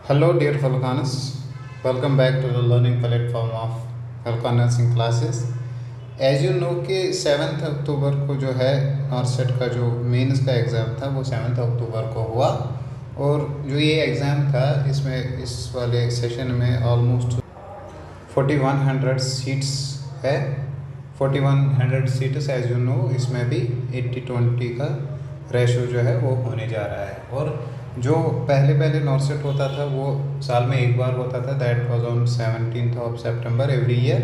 Hello, dear Falcones. Welcome back to the learning platform of Falcon Nursing Classes. As you know कि 7 अक्टूबर को जो है नॉर्सेट का जो मेंस का एग्ज़ाम था वो 7 अक्टूबर को हुआ। और जो ये एग्ज़ाम था इसमें इस वाले सेशन में ऑलमोस्ट 4100 सीट्स है। 4100 सीट्स एज यू नो इसमें भी 80-20 का रेशो जो है वो होने जा रहा है। और जो पहले नॉर्सेट होता था वो साल में एक बार होता था, that was on 17th of September every year.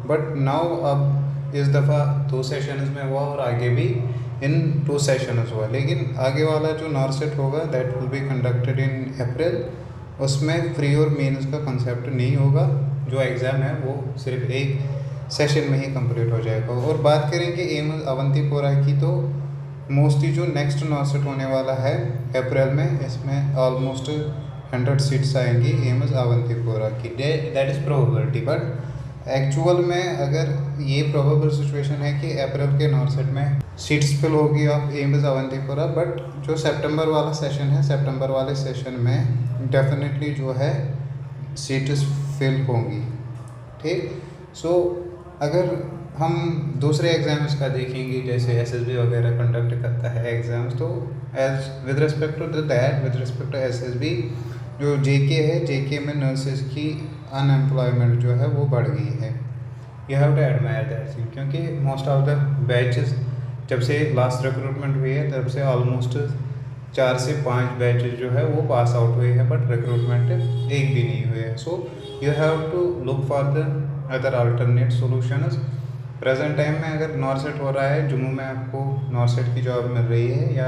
But now अब इस दफ़ा 2 सेशंस में हुआ और आगे भी इन 2 सेशंस हुआ। लेकिन आगे वाला जो नॉर्सेट होगा that will be conducted in April. उसमें फ्री और मेंस का कंसेप्ट नहीं होगा। जो एग्ज़ाम है वो सिर्फ एक सेशन में ही कंप्लीट हो जाएगा। और बात करेंगे एम्स अवंतीपोरा की, तो मोस्टली जो नेक्स्ट नॉर्सेट होने वाला है अप्रैल में, इसमें ऑलमोस्ट 100 सीट्स आएंगी एम्स अवंतीपोरा की। That is probability, but actual में अगर ये प्रोबेबल सिचुएशन है कि अप्रैल के नॉर्सेट में सीट्स फिल होगी ऑफ एम्स अवंतीपोरा। बट जो सितंबर वाला सेशन है, सितंबर वाले सेशन में डेफिनेटली जो है सीट्स फिल होंगी। ठीक, सो अगर हम दूसरे एग्ज़ाम्स का देखेंगे जैसे एसएसबी वगैरह कंडक्ट करता है एग्ज़ाम्स, तो as with respect to that, with respect to SSB जो जेके है, जेके में नर्सेज की अनएम्प्लॉयमेंट जो है वो बढ़ गई है। You have to admire that thing, क्योंकि मोस्ट ऑफ द बैचेस जब से लास्ट रिक्रूटमेंट हुई है तब से ऑलमोस्ट 4 से 5 बैचेस जो है वो पास आउट हुए हैं, बट रिक्रूटमेंट एक भी नहीं हुए है। So you have to look for the other alternate solutions. Present time में अगर नॉर्सेट हो रहा है जम्मू में, आपको नॉर्सेट की जॉब मिल रही है या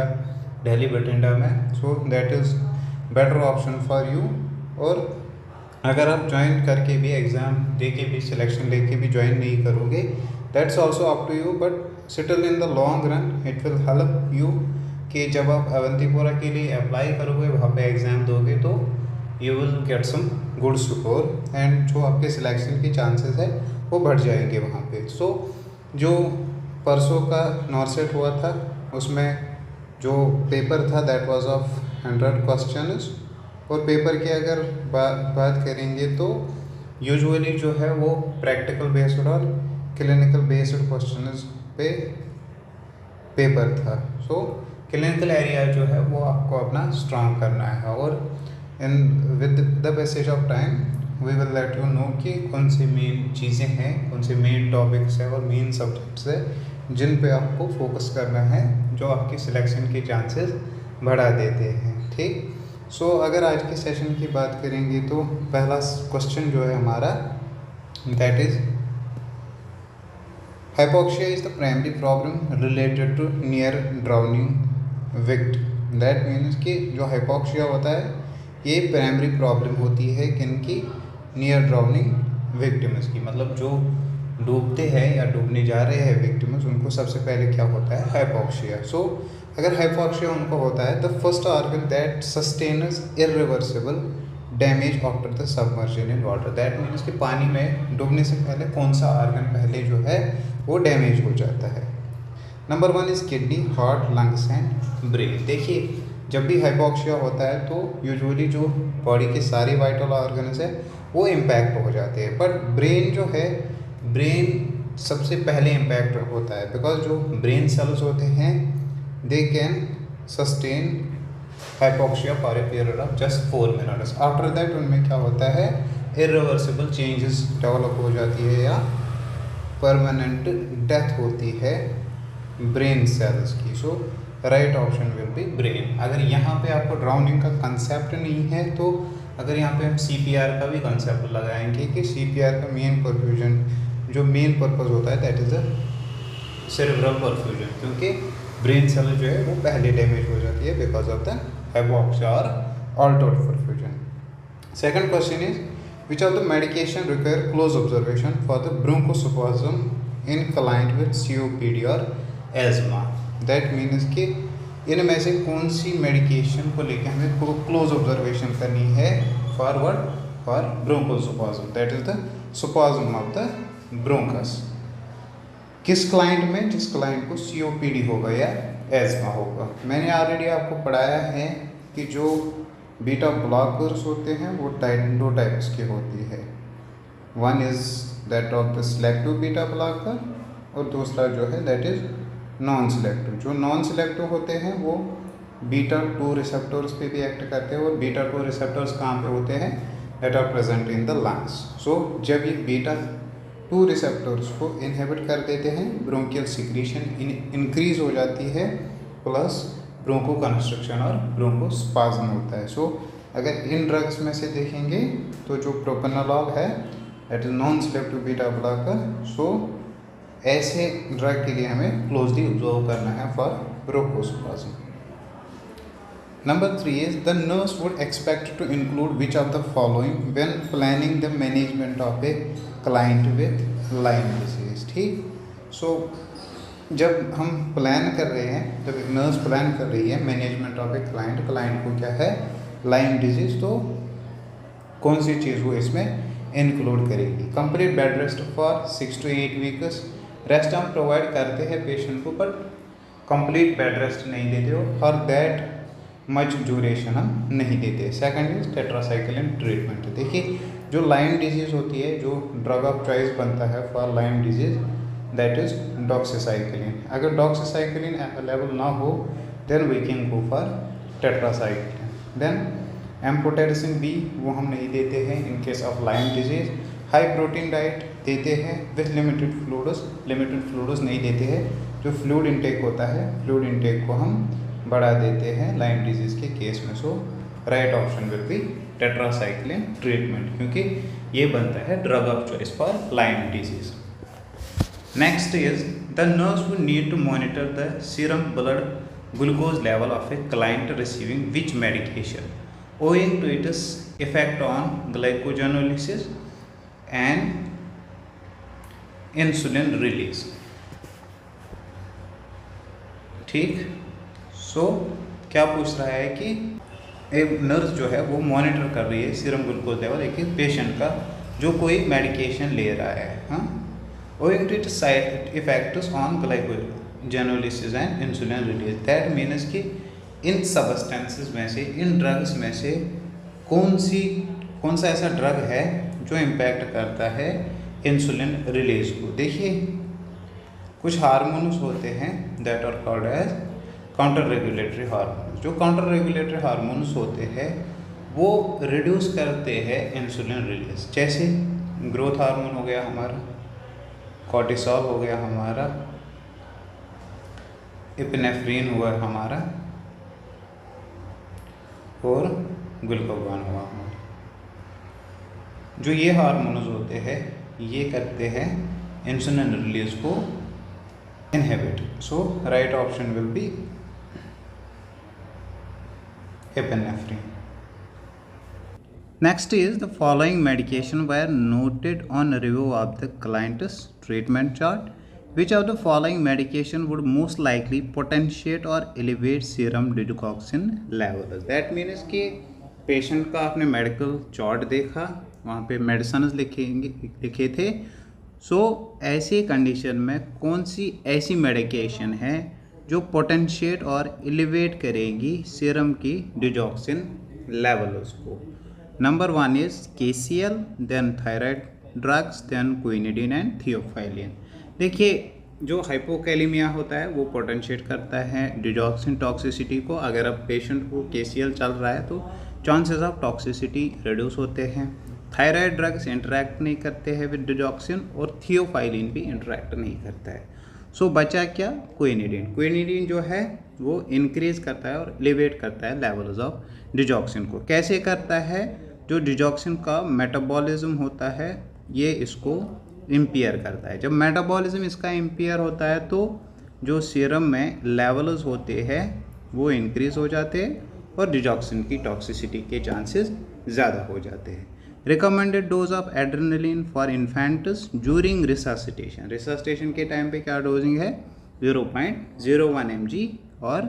दिल्ली बठिंडा में, so that is better option for you. और अगर आप ज्वाइन करके भी एग्ज़ाम दे के भी सिलेक्शन लेके भी ज्वाइन नहीं करोगे, that's also up to you, but still in the long run it will help you कि जब आप अवंतीपोरा के लिए अप्लाई करोगे, वहाँ पे एग्ज़ाम दोगे, तो you will get some good score and जो आपके सिलेक्शन की चांसेस है वो बढ़ जाएंगे वहाँ पे। सो जो परसों का नॉर्सेट हुआ था उसमें जो पेपर था दैट वाज ऑफ 100 क्वेश्चंस। और पेपर की अगर बात करेंगे तो यूजुअली जो है वो प्रैक्टिकल बेस्ड और क्लिनिकल बेस्ड क्वेश्चंस पे पेपर था। सो क्लिनिकल एरिया जो है वो आपको अपना स्ट्रांग करना है। और in with the passage of time we will let you know कि कौन सी मेन चीज़ें हैं, कौन से मेन टॉपिक्स हैं और मेन सब्जेक्ट्स है जिन पे आपको फोकस करना है, जो आपकी सिलेक्शन के चांसेस बढ़ा देते हैं। ठीक, सो अगर आज के सेशन की बात करेंगे तो पहला क्वेश्चन जो है हमारा that is hypoxia is the primary problem related to near drowning victim. That means कि जो हाइपोक्सिया होता है ये प्राइमरी प्रॉब्लम होती है किनकी, नियर ड्राउनिंग विक्टिम्स की। मतलब जो डूबते हैं या डूबने जा रहे हैं विक्टिम्स, उनको सबसे पहले क्या होता है, हाइपोक्सिया। सो अगर हाइपोक्सिया उनको होता है, the first organ that sustains irreversible damage after the submersion in water. That means कि पानी में डूबने से पहले कौन सा ऑर्गन पहले जो है वो डैमेज हो जाता है। Number 1 is kidney, heart, lungs and brain. देखिए जब भी हाइपोक्सिया होता है तो यूजुअली जो बॉडी के सारे वाइटल ऑर्गन्स है वो इम्पैक्ट हो जाते हैं, बट ब्रेन जो है, ब्रेन सबसे पहले इम्पैक्ट होता है, बिकॉज जो ब्रेन सेल्स होते हैं they can sustain hypoxia for a period of just 4 minutes. After that उनमें क्या होता है, इरिवर्सिबल चेंजेस डेवलप हो जाती है या परमानेंट डेथ होती है ब्रेन सेल्स की। So right option will be brain. अगर यहाँ पे आपको ड्राउनिंग का कंसेप्ट नहीं है तो अगर यहाँ पे हम सीपीआर का भी कंसेप्ट लगाएंगे कि सीपीआर का मेन परफ्यूजन जो मेन पर्पस होता है that is the cerebral perfusion, क्योंकि ब्रेन सेल जो है वो पहले डैमेज हो जाती है बिकॉज ऑफ द हाइपोक्सिया और Altered perfusion. Second question is which of the medication require close observation for the bronchospasm in client with COPD और एज्मा। दैट मीन्स कि इनमें से कौन सी मेडिकेशन को लेकर हमें क्लोज ऑब्जर्वेशन करनी है forward for bronchospasm, that is the spasm of the bronchus. किस क्लाइंट में, जिस क्लाइंट को सीओपीडी होगा या एज्मा होगा। मैंने ऑलरेडी आपको पढ़ाया है कि जो बीटा ब्लॉकर्स होते हैं वो दो टाइप्स के होती है। One is that of the selective beta blocker और दूसरा जो है दैट इज़ नॉन सिलेक्टिव। जो नॉन सिलेक्टिव होते हैं वो बीटा 2 रिसेप्टर्स पे भी एक्ट करते हैं। और बीटा 2 रिसेप्टर्स कहाँ पे होते हैं? That are present in the lungs. So जब ये बीटा 2 रिसेप्टर्स को इनहिबिट कर देते हैं, ब्रोंकियल सिक्रीशन इंक्रीज हो जाती है, प्लस ब्रोंको कंस्ट्रक्शन और ब्रोंको स्पाज्म होता है। सो अगर इन ड्रग्स में से देखेंगे तो जो प्रोपेनोलॉल है that is non selective beta blocker. So ऐसे ड्रग के लिए हमें क्लोजली ऑब्जर्व करना है for bronchospasm. Number 3 is the nurse would expect to include which of the following when planning the management of a client with Lyme disease। ठीक, सो जब हम plan कर रहे हैं, जब एक नर्स प्लान कर रही है मैनेजमेंट ऑफ ए क्लाइंट को क्या है लाइम डिजीज, तो कौन सी चीज़ वो इसमें इंक्लूड करेगी? Complete bed rest for 6 to 8 weeks. Rest हम प्रोवाइड करते हैं पेशेंट को, बट कंप्लीट बेड रेस्ट नहीं देते हो, फॉर दैट मच ड्यूरेशन हम नहीं देते। Second is tetracycline treatment. देखिए जो लाइम डिजीज़ होती है, जो ड्रग ऑफ चॉइस बनता है for Lyme disease that is doxycycline. अगर डॉक्सीसाइक्लिन अवेलेबल ना हो then we can go for tetracycline. Then amphotericin B वो हम नहीं देते हैं in case of Lyme disease. High protein diet देते हैं विथ लिमिटेड फ्लूइड्स नहीं देते हैं। जो फ्लूइड इंटेक होता है, फ्लूइड इंटेक को हम बढ़ा देते हैं लाइम डिजीज़ के केस में। So right option will be tetracycline treatment, क्योंकि ये बनता है drug of choice for Lyme disease. Next is the nurse would need to monitor the serum blood glucose level of a client receiving which medication owing to its effect on glycogenolysis and insulin release। ठीक, सो क्या पूछ रहा है कि एक nurse जो है वो मॉनिटर कर रही है सीरम ग्लूकोज लेवल एक पेशेंट का जो कोई मेडिकेशन ले रहा है, हाँ, owing to its side effects on glycogenolysis and insulin release। That means कि इन सब्सटेंसेस में से, इन ड्रग्स में से कौन सा ऐसा ड्रग है जो इम्पैक्ट करता है इंसुलिन रिलीज को। देखिए कुछ हार्मोन्स होते हैं that are called as counter regulatory hormones. जो काउंटर रेगुलेटरी हार्मोन्स होते हैं वो रिड्यूस करते हैं इंसुलिन रिलीज। जैसे ग्रोथ हार्मोन हो गया हमारा, कॉर्टिसोल हो गया हमारा, एपिनेफ्रीन हुआ हमारा और ग्लूकागॉन हुआ हमारा। जो ये हार्मोन्स होते हैं ये करते हैं इंसुलिन रिलीज को inhibit. So right option will B epinephrine. Next is the following medication were noted on review of the client's treatment chart. Which of the following medication would most likely potentiate or elevate serum digoxin levels? That means कि patient का आपने medical chart देखा, वहाँ पे medicine लिखे थे। सो ऐसी condition में कौन सी ऐसी मेडिकेशन है जो पोटेंशिएट और एलिवेट करेगी सीरम की डिजॉक्सिन लेवल्स को? Number 1 is KCL, then thyroid drugs, then quinidine and theophylline. देखिए जो हाइपोकैलेमिया होता है वो पोटेंशिएट करता है डिजॉक्सिन टॉक्सिसिटी को। अगर अब पेशेंट को KCL चल रहा है तो चांसेस ऑफ टॉक्सिसिटी रिड्यूस होते हैं। थायराइड ड्रग्स इंटरेक्ट नहीं करते हैं विद डिजॉक्सिन और थियोफाइलिन भी इंटरेक्ट नहीं करता है। सो बचा क्या? क्विनिडीन। क्विनिडीन जो है वो इंक्रीज करता है और एलिवेट करता है लेवल्स ऑफ डिजॉक्सिन को। कैसे करता है? जो डिजॉक्सिन का मेटाबॉलिज्म होता है ये इसको इम्पेयर करता है। जब मेटाबॉलिज्म इसका इम्पेयर होता है तो जो सीरम में लेवल्स होते हैं वो इंक्रीज हो जाते हैं और डिजॉक्सिन की टॉक्सिसिटी के चांसेस ज़्यादा हो जाते हैं। Recommended dose of adrenaline for infants during resuscitation. Resuscitation के टाइम पे क्या डोजिंग है? 0.01 mg और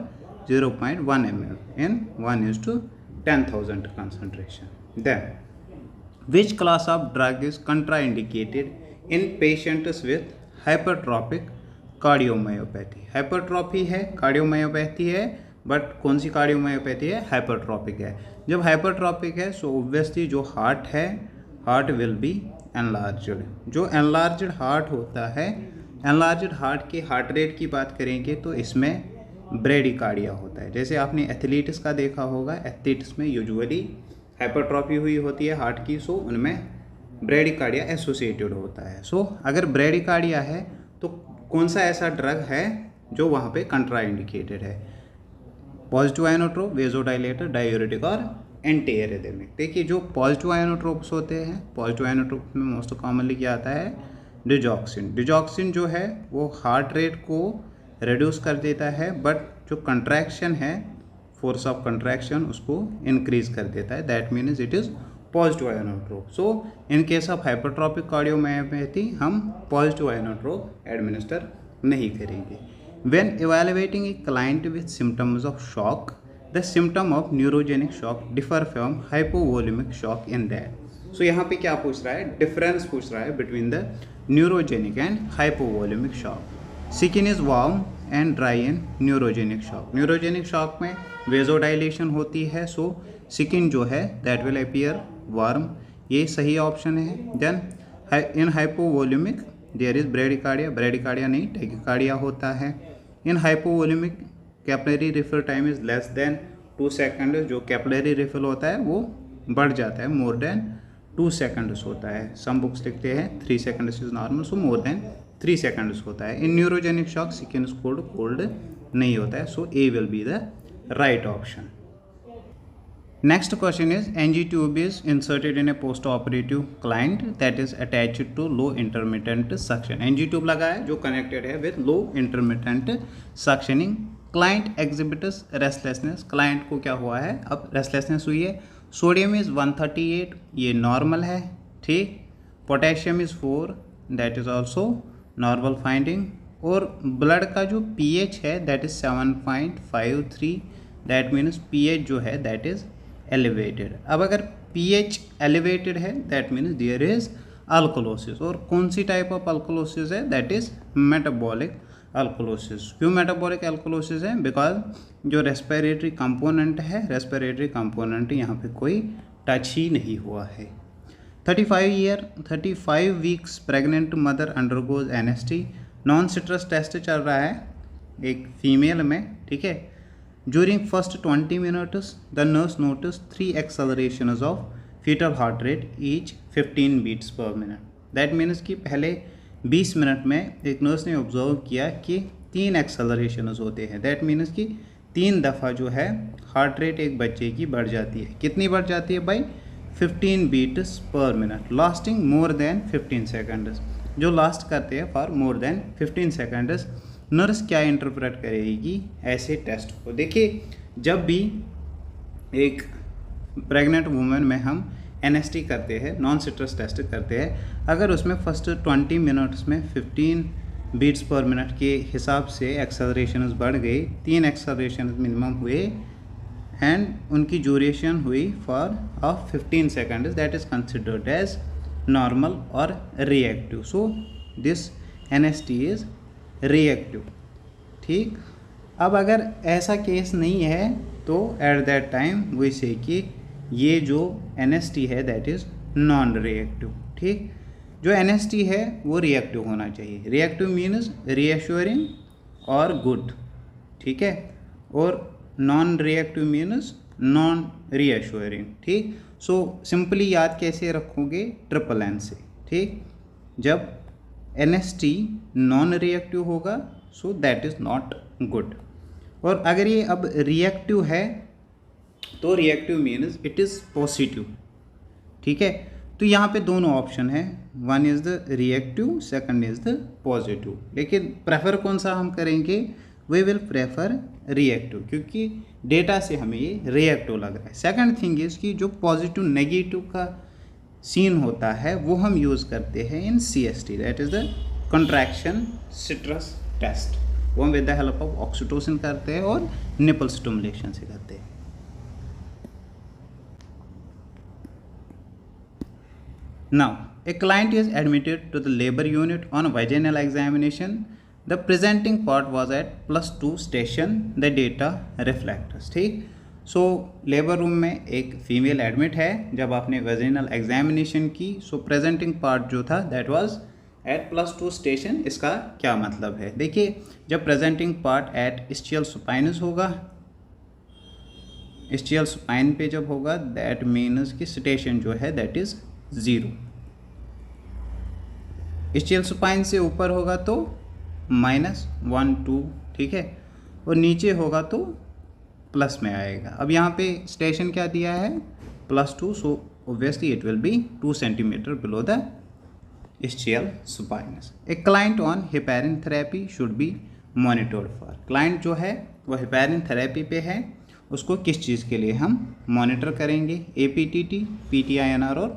0.1 ml in 1:10,000 concentration. Then, which class of drug is contraindicated in patients with hypertrophic cardiomyopathy? Hypertrophy है, कार्डियोमायोपैथी है, बट कौन सी कार्डियोमायोपैथी है? हाइपरट्रॉपिक है। जब हाइपरट्रॉपिक है सो ऑब्वियसली जो हार्ट है, हार्ट विल बी एनलार्ज्ड। जो एनलार्ज्ड हार्ट होता है, एनलार्ज्ड हार्ट के हार्ट रेट की बात करेंगे तो इसमें ब्रेडिकार्डिया होता है। जैसे आपने एथलीट्स का देखा होगा, एथलीट्स में यूजुअली हाइपरट्रॉफी हुई होती है हार्ट की, सो उनमें ब्रेडिकार्डिया एसोसिएटेड होता है। सो अगर ब्रेडिकार्डिया है तो कौन सा ऐसा ड्रग है जो वहाँ पे कंट्राइंडिकेटेड है? पॉजिटिव आइनोट्रोप, वेजोडाइलेटर, डायूरेटिक और एंटी एरिथमिक। देखिए जो पॉजिटिव आइनोट्रोप्स होते हैं, पॉजिटिव आइनोट्रोप में मोस्ट कॉमनली क्या आता है? डिजॉक्सिन। डिजॉक्सिन जो है वो हार्ट रेट को रिड्यूस कर देता है, बट जो कंट्रैक्शन है, फोर्स ऑफ कंट्रैक्शन, उसको इंक्रीज कर देता है। That means it is positive inotrope. So in case of hypertrophic cardiomyopathy हम पॉजिटिव आइनोट्रोप एडमिनिस्टर नहीं करेंगे। When evaluating a client with symptoms of shock, the symptom of neurogenic shock differ from hypovolemic shock in that. So यहाँ पे क्या पूछ रहा है? Difference पूछ रहा है between the neurogenic and hypovolemic shock. Skin is warm and dry in neurogenic shock. Neurogenic shock में vasodilation होती है, so skin जो है that will appear warm. ये सही ऑप्शन है। Then in hypovolemic there is bradycardia, bradycardia नहीं tachycardia होता है। In hypovolemic capillary refill time is less than 2 second. जो कैपिलरी रिफिल होता है वो बढ़ जाता है, मोर देन 2 सेकंड्स होता है। सम बुक्स लिखते हैं 3 seconds is normal, so more than 3 seconds होता है। In neurogenic shock skin is cold, cold नहीं होता है। So A will be the right option. Next question is NG tube is inserted in a post-operative client that is attached to low intermittent suction. NG tube लगा है जो connected है with low intermittent suctioning. Client exhibits restlessness. Client को क्या हुआ है? अब restlessness हुई है। Sodium is 138, ये normal है, ठीक। Potassium is 4, that is also normal finding. और blood का जो pH है that is 7.53, that means pH जो है that is एलिवेटेड। अब अगर pH एलिवेटेड है that means there is alkalosis. और कौन सी टाइप ऑफ अल्कोलोसिस है? That is metabolic alkalosis. क्यों मेटाबॉलिक अल्कोलोसिस है? बिकॉज जो रेस्पिरेटरी कंपोनेंट है, रेस्पिरेटरी कंपोनेंट यहाँ पे कोई टच ही नहीं हुआ है। 35 weeks pregnant mother undergoes NST. Non stress test चल रहा है एक फीमेल में, ठीक है। During first 20 minutes, the nurse noticed 3 accelerations of fetal heart rate, each 15 beats per minute. That means कि पहले 20 मिनट में एक नर्स ने ऑब्जर्व किया कि 3 एक्सेलरेशंस होते हैं। दैट मीन्स कि 3 दफ़ा जो है हार्ट रेट एक बच्चे की बढ़ जाती है। कितनी बढ़ जाती है भाई? 15 beats per minute, lasting more than 15 seconds. जो लास्ट करते हैं for more than 15 seconds. Nurse क्या इंटरप्रेट करेगी ऐसे टेस्ट को? देखिए जब भी एक प्रेग्नेंट वुमेन में हम एनएसटी करते हैं, नॉन सिट्रस टेस्ट करते हैं, अगर उसमें फर्स्ट 20 मिनट्स में 15 बीट्स पर मिनट के हिसाब से एक्सेलरेशंस बढ़ गई, 3 एक्सेलरेशन मिनिमम हुए एंड उनकी ड्यूरेशन हुई for of 15 seconds, that is considered as normal और reactive. So this NST is reactive, ठीक। अब अगर ऐसा केस नहीं है तो एट दैट टाइम वी से कि ये जो एनएसटी है दैट इज़ नॉन रिएक्टिव, ठीक। जो एनएसटी है वो रिएक्टिव होना चाहिए। रिएक्टिव मीन्स रीएश्योरिंग और गुड, ठीक है। और नॉन रिएक्टिव मीन्स नॉन रीएश्योरिंग, ठीक। सो सिंपली याद कैसे रखोगे? ट्रिपल एन से, ठीक। जब एनएसटी नॉन रिएक्टिव होगा so that is not good. और अगर ये अब रिएक्टिव है तो reactive means it is positive, ठीक है। तो यहाँ पे दोनों ऑप्शन है, one is the reactive, second is the positive. लेकिन प्रेफर कौन सा हम करेंगे? वी विल प्रेफर रिएक्टिव, क्योंकि डेटा से हमें ये रिएक्टिव लग रहा है। सेकंड थिंग इज़ कि जो पॉजिटिव नेगेटिव का सीन होता है वो हम यूज़ करते हैं in CST, that is the contraction stress test. वो हम with the help of oxytocin करते हैं और निपल स्टिमुलेशन से करते हैं। Now, a client is admitted to the labor unit on vaginal examination. The presenting part was at +2 station the data reflectors. ठीक, so labour room में एक female admit है जब आपने वेजिनल एग्जामिनेशन की। सो प्रेजेंटिंग पार्ट जो था दैट वाज एट +2 स्टेशन। इसका क्या मतलब है, देखिए जब प्रेजेंटिंग पार्ट एट स्टियल सुपाइनस होगा, स्टियल सुपाइन पे जब होगा दैट मीन्स कि स्टेशन जो है दैट इज 0। स्टियल सुपाइन से ऊपर होगा तो -1 2, ठीक है, और नीचे होगा तो प्लस में आएगा। अब यहाँ पे स्टेशन क्या दिया है +2, so obviously it will be 2 centimetre below the ischial spines. A client on heparin therapy should be monitored for. Client जो है वो हेपेरिन थेरेपी पे है, उसको किस चीज़ के लिए हम मॉनिटर करेंगे, APTT, PTINR और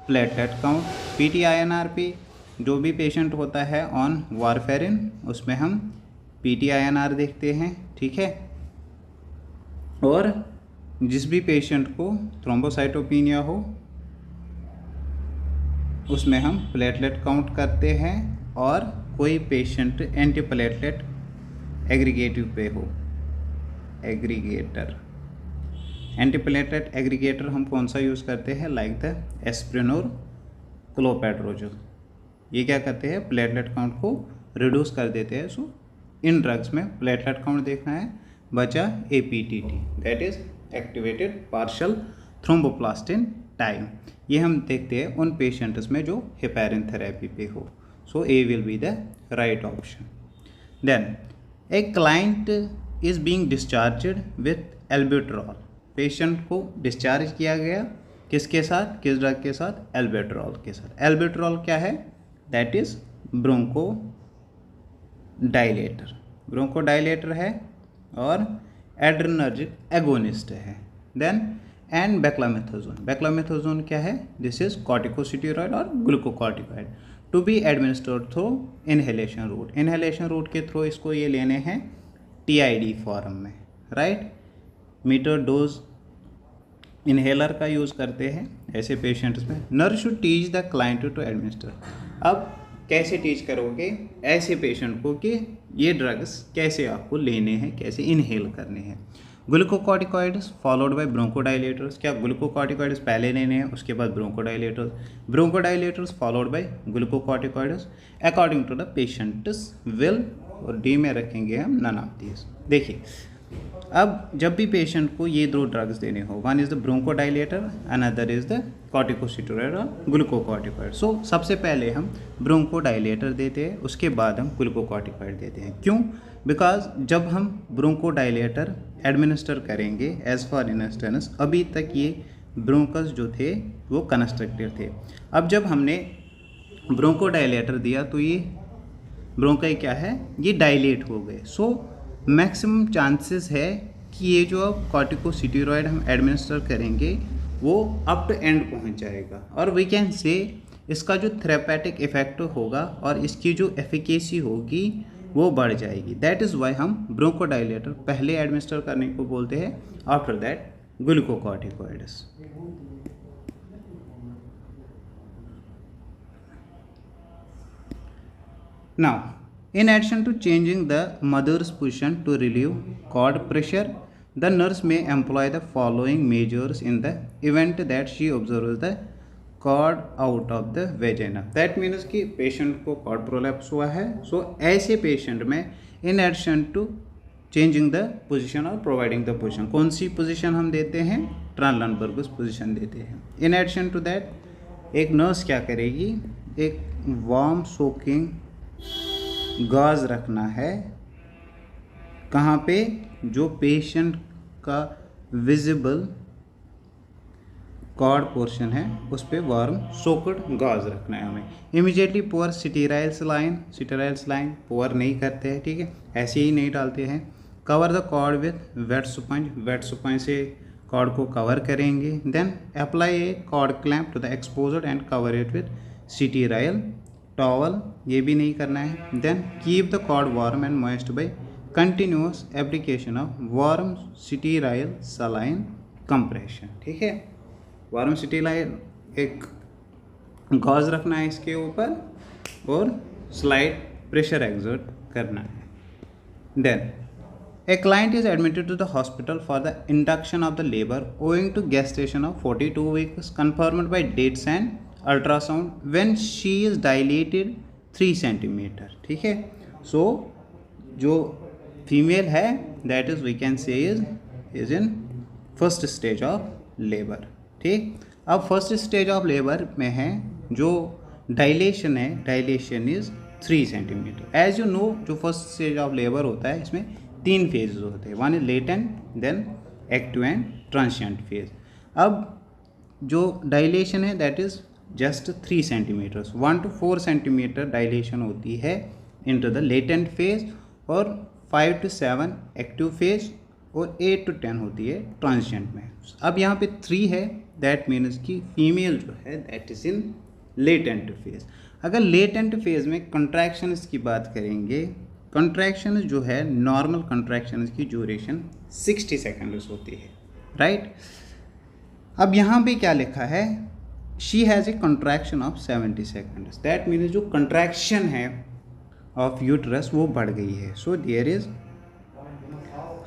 प्लेटलेट काउंट। PTINR पे जो भी पेशेंट होता है ऑन वारफेरिन उसमें हम PTINR देखते हैं, ठीक है, और जिस भी पेशेंट को थ्रोम्बोसाइटोपिनिया हो उसमें हम प्लेटलेट काउंट करते हैं, और कोई पेशेंट एंटीप्लेटलेट एग्रीगेटिव पे हो, एग्रीगेटर एंटीप्लेटलेट एग्रीगेटर हम कौन सा यूज़ करते हैं, लाइक द एस्प्रिन और क्लोपेट्रोजोल। ये क्या करते हैं, प्लेटलेट काउंट को रिड्यूस कर देते हैं। सो इन ड्रग्स में प्लेटलेट काउंट देखना है, बचा APTT that is activated partial thromboplastin time. ये हम देखते हैं उन पेशेंट्स में जो हेपेरिन थेरेपी पे हो। So A will be the right option. Then a client is being discharged with albuterol. Patient को डिस्चार्ज किया गया किसके साथ, किस ड्रग के साथ, एल्ब्यूटेरॉल के साथ। एल्ब्यूटेरॉल क्या है, that is bronchodilator, bronchodilator है और एड्रेनर्जिक एगोनिस्ट है। देन एंड बेक्लामेथाजोन, बेक्लामेथाजोन क्या है, दिस इज कॉर्टिकोस्टेरॉइड और glucocorticoid to be administered through inhalation route. Inhalation route के थ्रू इसको ये लेने हैं TID फॉर्म में, राइट। मीटर डोज इनहेलर का यूज़ करते हैं ऐसे पेशेंट्स में। Nurse should teach the client to administer. अब कैसे टीच करोगे ऐसे पेशेंट को कि ये ड्रग्स कैसे आपको लेने हैं, कैसे इनहेल करने हैं। Glucocorticoids followed by bronchodilators. क्या ग्लूकोकॉर्टिकॉइड्स पहले लेने हैं उसके बाद bronchodilators, bronchodilators followed by glucocorticoids according to the patient's will, और D में रखेंगे हम नन ऑफ दीज। देखिए अब जब भी पेशेंट को ये 2 ड्रग्स देने हो, one is the bronchodilator, another is the corticosteroid और ग्लूकोकॉर्टिकॉइड। सो सबसे पहले हम ब्रोंकोडाइलेटर देते हैं, उसके बाद हम ग्लूकोकॉर्टिकॉइड देते हैं। क्यों, बिकॉज जब हम ब्रोंकोडाइलेटर एडमिनिस्टर करेंगे एज फॉर इंस्टेंस, अभी तक ये ब्रोंकस जो थे वो कंस्ट्रक्टेड थे। अब जब हमने ब्रोंकोडाइलेटर दिया तो ये ब्रोंकाई क्या है, ये डायलेट हो गए। सो मैक्सिमम चांसेस है कि ये जो अब कॉर्टिकोस्टेरॉइड हम एडमिनिस्टर करेंगे वो अप टू एंड पहुंच जाएगा, और वी कैन से इसका जो थेरेपेटिक इफेक्ट होगा और इसकी जो एफिकेसी होगी वो बढ़ जाएगी। दैट इज़ वाई हम ब्रोंकोडाइलेटर पहले एडमिनिस्टर करने को बोलते हैं, after that glucocorticoids. Now, in addition to changing the mother's position to relieve cord pressure, the nurse may employ the following measures in the event that she observes the cord out of the vagina. That means कि patient को cord prolapse हुआ है, so ऐसे patient में in addition to changing the position or providing the position, कौन सी position हम देते हैं, ट्रांसलंबर्गस position देते हैं। In addition to that एक nurse क्या करेगी, एक warm soaking गॉज रखना है कहाँ पे, जो पेशेंट का विजिबल कॉर्ड पोर्शन है उस पर वार्म सोक्ड गॉज रखना है हमें। Immediately pour sterile saline, sterile saline pour नहीं करते हैं, ठीक है, ऐसे ही नहीं डालते हैं। Cover the cord with wet sponge, wet sponge से कॉर्ड को कवर करेंगे। Then apply a cord clamp to the exposure and cover it with sterile towel, ये भी नहीं करना है। Then keep the cord warm and moist by continuous application of warm sterile saline compression, ठीक है। Warm sterile एक gauge रखना है इसके ऊपर और स्लाइड प्रेशर एक्सर्ट करना है। Then A client is admitted to the hospital for the induction of the labor owing to gestation of 42 weeks confirmed by dates and ultrasound when she is dilated 3 centimeter। ठीक है, so जो female है that is we can say is in first stage of labor। ठीक, अब first stage of labour में है जो dilation है, dilation is 3 centimetre. As you know जो फर्स्ट स्टेज ऑफ लेबर होता है इसमें 3 फेजेस होते हैं, one is latent, then active and transient phase. अब जो डायलेशन है that is just 3 centimetres, 1 to 4 centimetre dilation होती है इनटू द लेटेंट फेज और 5 to 7 एक्टिव फेज और 8 to 10 होती है ट्रांसिएंट में। अब यहाँ पे 3 है, दैट मीन्स कि फीमेल जो है that is in latent phase. अगर लेटेंट फेज में कंट्रैक्शंस की बात करेंगे, कंट्रैक्शन जो है नॉर्मल कंट्रैक्शन की ड्यूरेशन 60 सेकेंड्स होती है, राइट। अब यहाँ पे क्या लिखा है, she has a contraction of 70 seconds, that means जो कंट्रैक्शन है ऑफ यूट्रस वो बढ़ गई है। So there is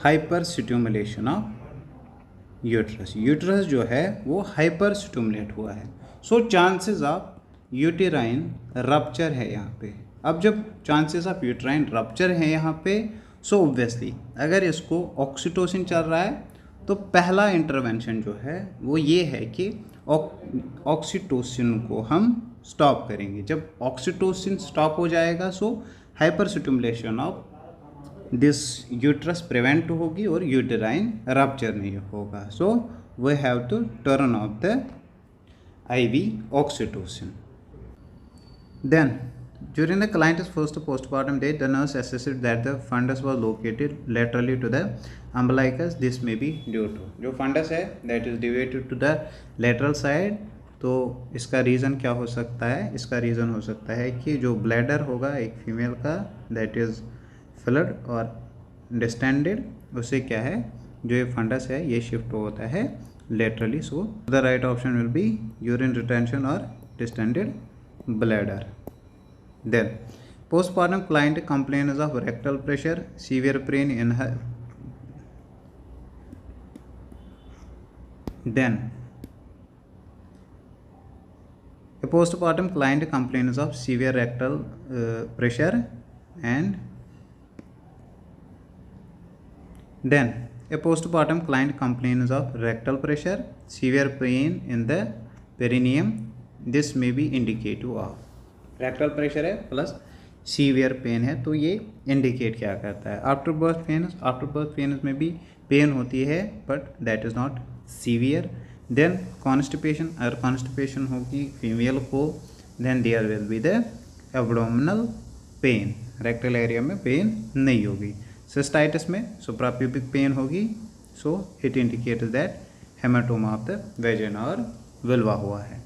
hyper stimulation of uterus, uterus जो है वो हाइपर स्टिमुलेट हुआ है। So chances of uterine rupture है यहाँ पे। अब जब चांसेस ऑफ यूटेराइन रप्चर है यहाँ पे, सो ऑब्वियसली अगर इसको ऑक्सीटोसिन चल रहा है तो पहला इंटरवेंशन जो है वो ये है कि ऑक्सीटोसिन को हम स्टॉप करेंगे। जब ऑक्सीटोसिन स्टॉप हो जाएगा so hyper stimulation of this uterus prevent होगी और यूटेराइन रप्चर नहीं होगा। So we have to turn off the IV oxytocin। Then during the client's first postpartum day, the nurse assessed that the fundus was located laterally to the umbilicus. This may be due to जो fundus है that is deviated to the lateral side। तो इसका reason क्या हो सकता है, इसका reason हो सकता है कि जो ब्लैडर होगा एक फीमेल का that is filled और distended, उससे क्या है जो ये फंडस है ये शिफ्ट होता है laterally। So the right option will be urine retention or distended bladder। Then postpartum client complains of rectal pressure, severe pain in her। Then a postpartum client complains of severe rectal pressure and then a postpartum client complains of rectal pressure, severe pain in the perineum। This may be indicative of rectal pressure है plus severe pain है, तो ये indicate क्या करता है, after birth pains. After birth pains में भी pain होती है but that is not severe. Then constipation, अगर कॉन्स्टिपेशन होगी फीमेल को then there will be the abdominal pain, rectal area में पेन नहीं होगी। सिस्टाइटिस में सुप्राप्यूबिक पेन होगी, so it indicates that hematoma of the vagina और विल्वा हुआ है।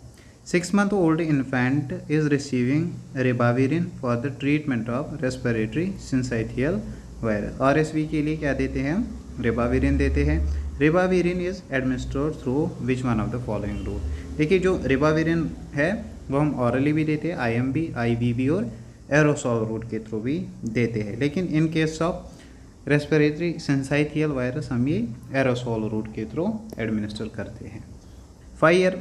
6 month old infant is receiving ribavirin for the treatment of respiratory syncytial virus। RSV के लिए क्या देते हैं हम, रिबाविरिन देते हैं। Ribavirin is administered through which one of the following route. देखिए जो रिबाविरिन है वो हम ऑरली भी देते हैं, IMB, IVB और एरोसॉल रूट के थ्रू भी देते हैं, लेकिन in case of respiratory syncytial virus हम ये एरोसॉल रूट के थ्रू एडमिनिस्टर करते हैं। 5 year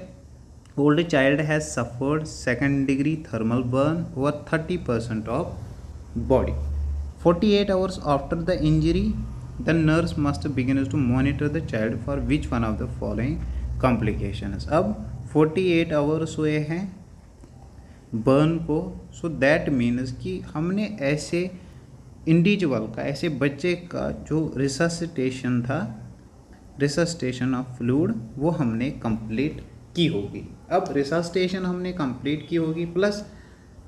old child has suffered 2nd degree thermal burn over 30% of body। 48 hours after the injury, the nurse must begin to monitor the child for which one of the following complications। अब 48 hours हुए हैं burn को, so that means कि हमने ऐसे individual का, ऐसे बच्चे का जो रिससिटेशन था, रिससिटेशन ऑफ फ्लूइड वो हमने कंप्लीट की होगी। अब रिससिटेशन हमने कंप्लीट की होगी प्लस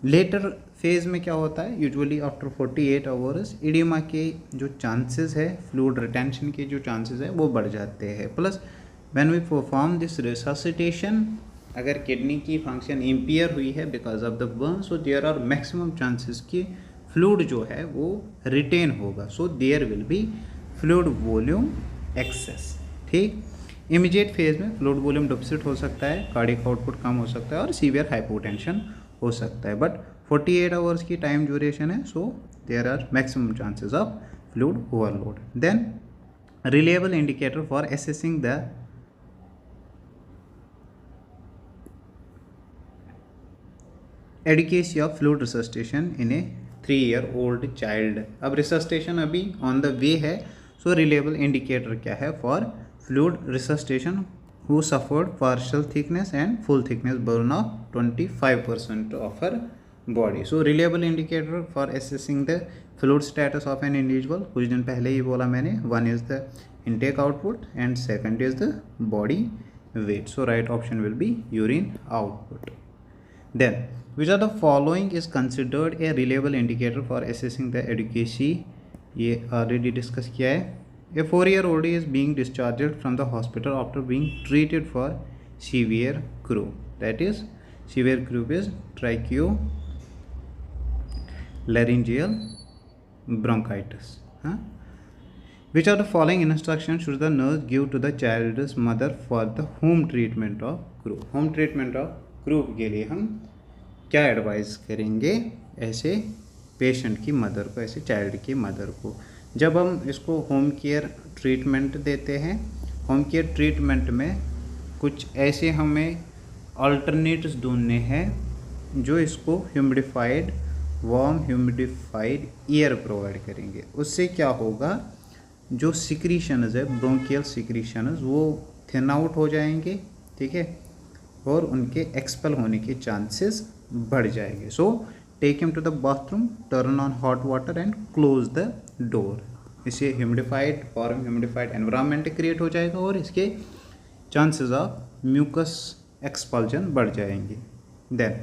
लेटर फेज में क्या होता है, यूजुअली आफ्टर 48 आवर्स इडिमा के जो चांसेस है, फ्लूइड रिटेंशन के जो चांसेस है वो बढ़ जाते हैं। Plus when we perform this resuscitation, अगर किडनी की फंक्शन इम्पेयर हुई है because of the burn, so there are maximum chances कि फ्लूइड जो है वो रिटेन होगा, so there will be fluid volume excess. ठीक, इमीडिएट फेज में फ्लूइड वॉल्यूम डिफिसिट हो सकता है, कार्डियक आउटपुट कम हो सकता है और सीवियर हाइपोटेंशन हो सकता है। बट 48 आवर्स की टाइम ड्यूरेशन है, so there are maximum chances of fluid overload. Then reliable indicator for assessing the adequacy of fluid resuscitation in a 3-year-old child. अब resuscitation अभी on the way है, so reliable indicator क्या है for fluid resuscitation who suffered partial thickness and full thickness burn of 25% of her body. So reliable indicator for assessing the fluid status of an individual, कुछ दिन पहले ही बोला मैंने, one is the intake output and second is the body weight. So right option will be urine output. Then which of the following is considered a reliable indicator for assessing the adequacy? ये already discuss किया है. A 4-year-old is being discharged from the hospital after being treated for severe croup. That is, severe croup is tracheolaryngeal bronchitis. Which of the following instructions should the nurse give to the child's mother for the home treatment of croup? Home treatment of croup के लिए हम क्या advice करेंगे ऐसे patient की mother को, ऐसे child की मदर को? जब हम इसको होम केयर ट्रीटमेंट देते हैं, होम केयर ट्रीटमेंट में कुछ ऐसे हमें अल्टरनेट्स ढूंढने हैं जो इसको humidified, warm humidified air provide करेंगे. उससे क्या होगा, जो सिक्रीशंस है, ब्रोंकियल सिक्रीशंस, वो थिन आउट हो जाएंगे, ठीक है, और उनके एक्सपेल होने के चांसेस बढ़ जाएंगे. So take him to the bathroom, turn on hot water and close the door. इससे humidified warm humidified environment create हो जाएगा और इसके चांसेस ऑफ म्यूकस एक्सपल्जन बढ़ जाएंगे. Then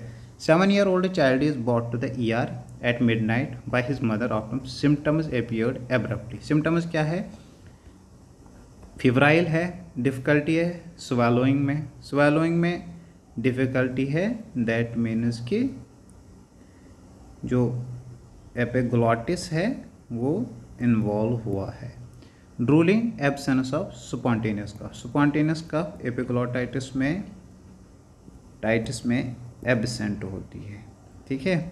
7-year-old child is brought to the ER at midnight by his mother after symptoms appeared abruptly. Symptoms क्या है? Febrile है, डिफ़िकल्टी है swallowing में डिफ़िकल्टी है, दैट मीन्स कि जो एपिग्लॉटिस है वो इन्वॉल्व हुआ है. ड्रूलिंग, एब्सेंस ऑफ स्पॉन्टेनियस कफ एपिग्लॉटाइटिस में एब्सेंट होती है, ठीक है.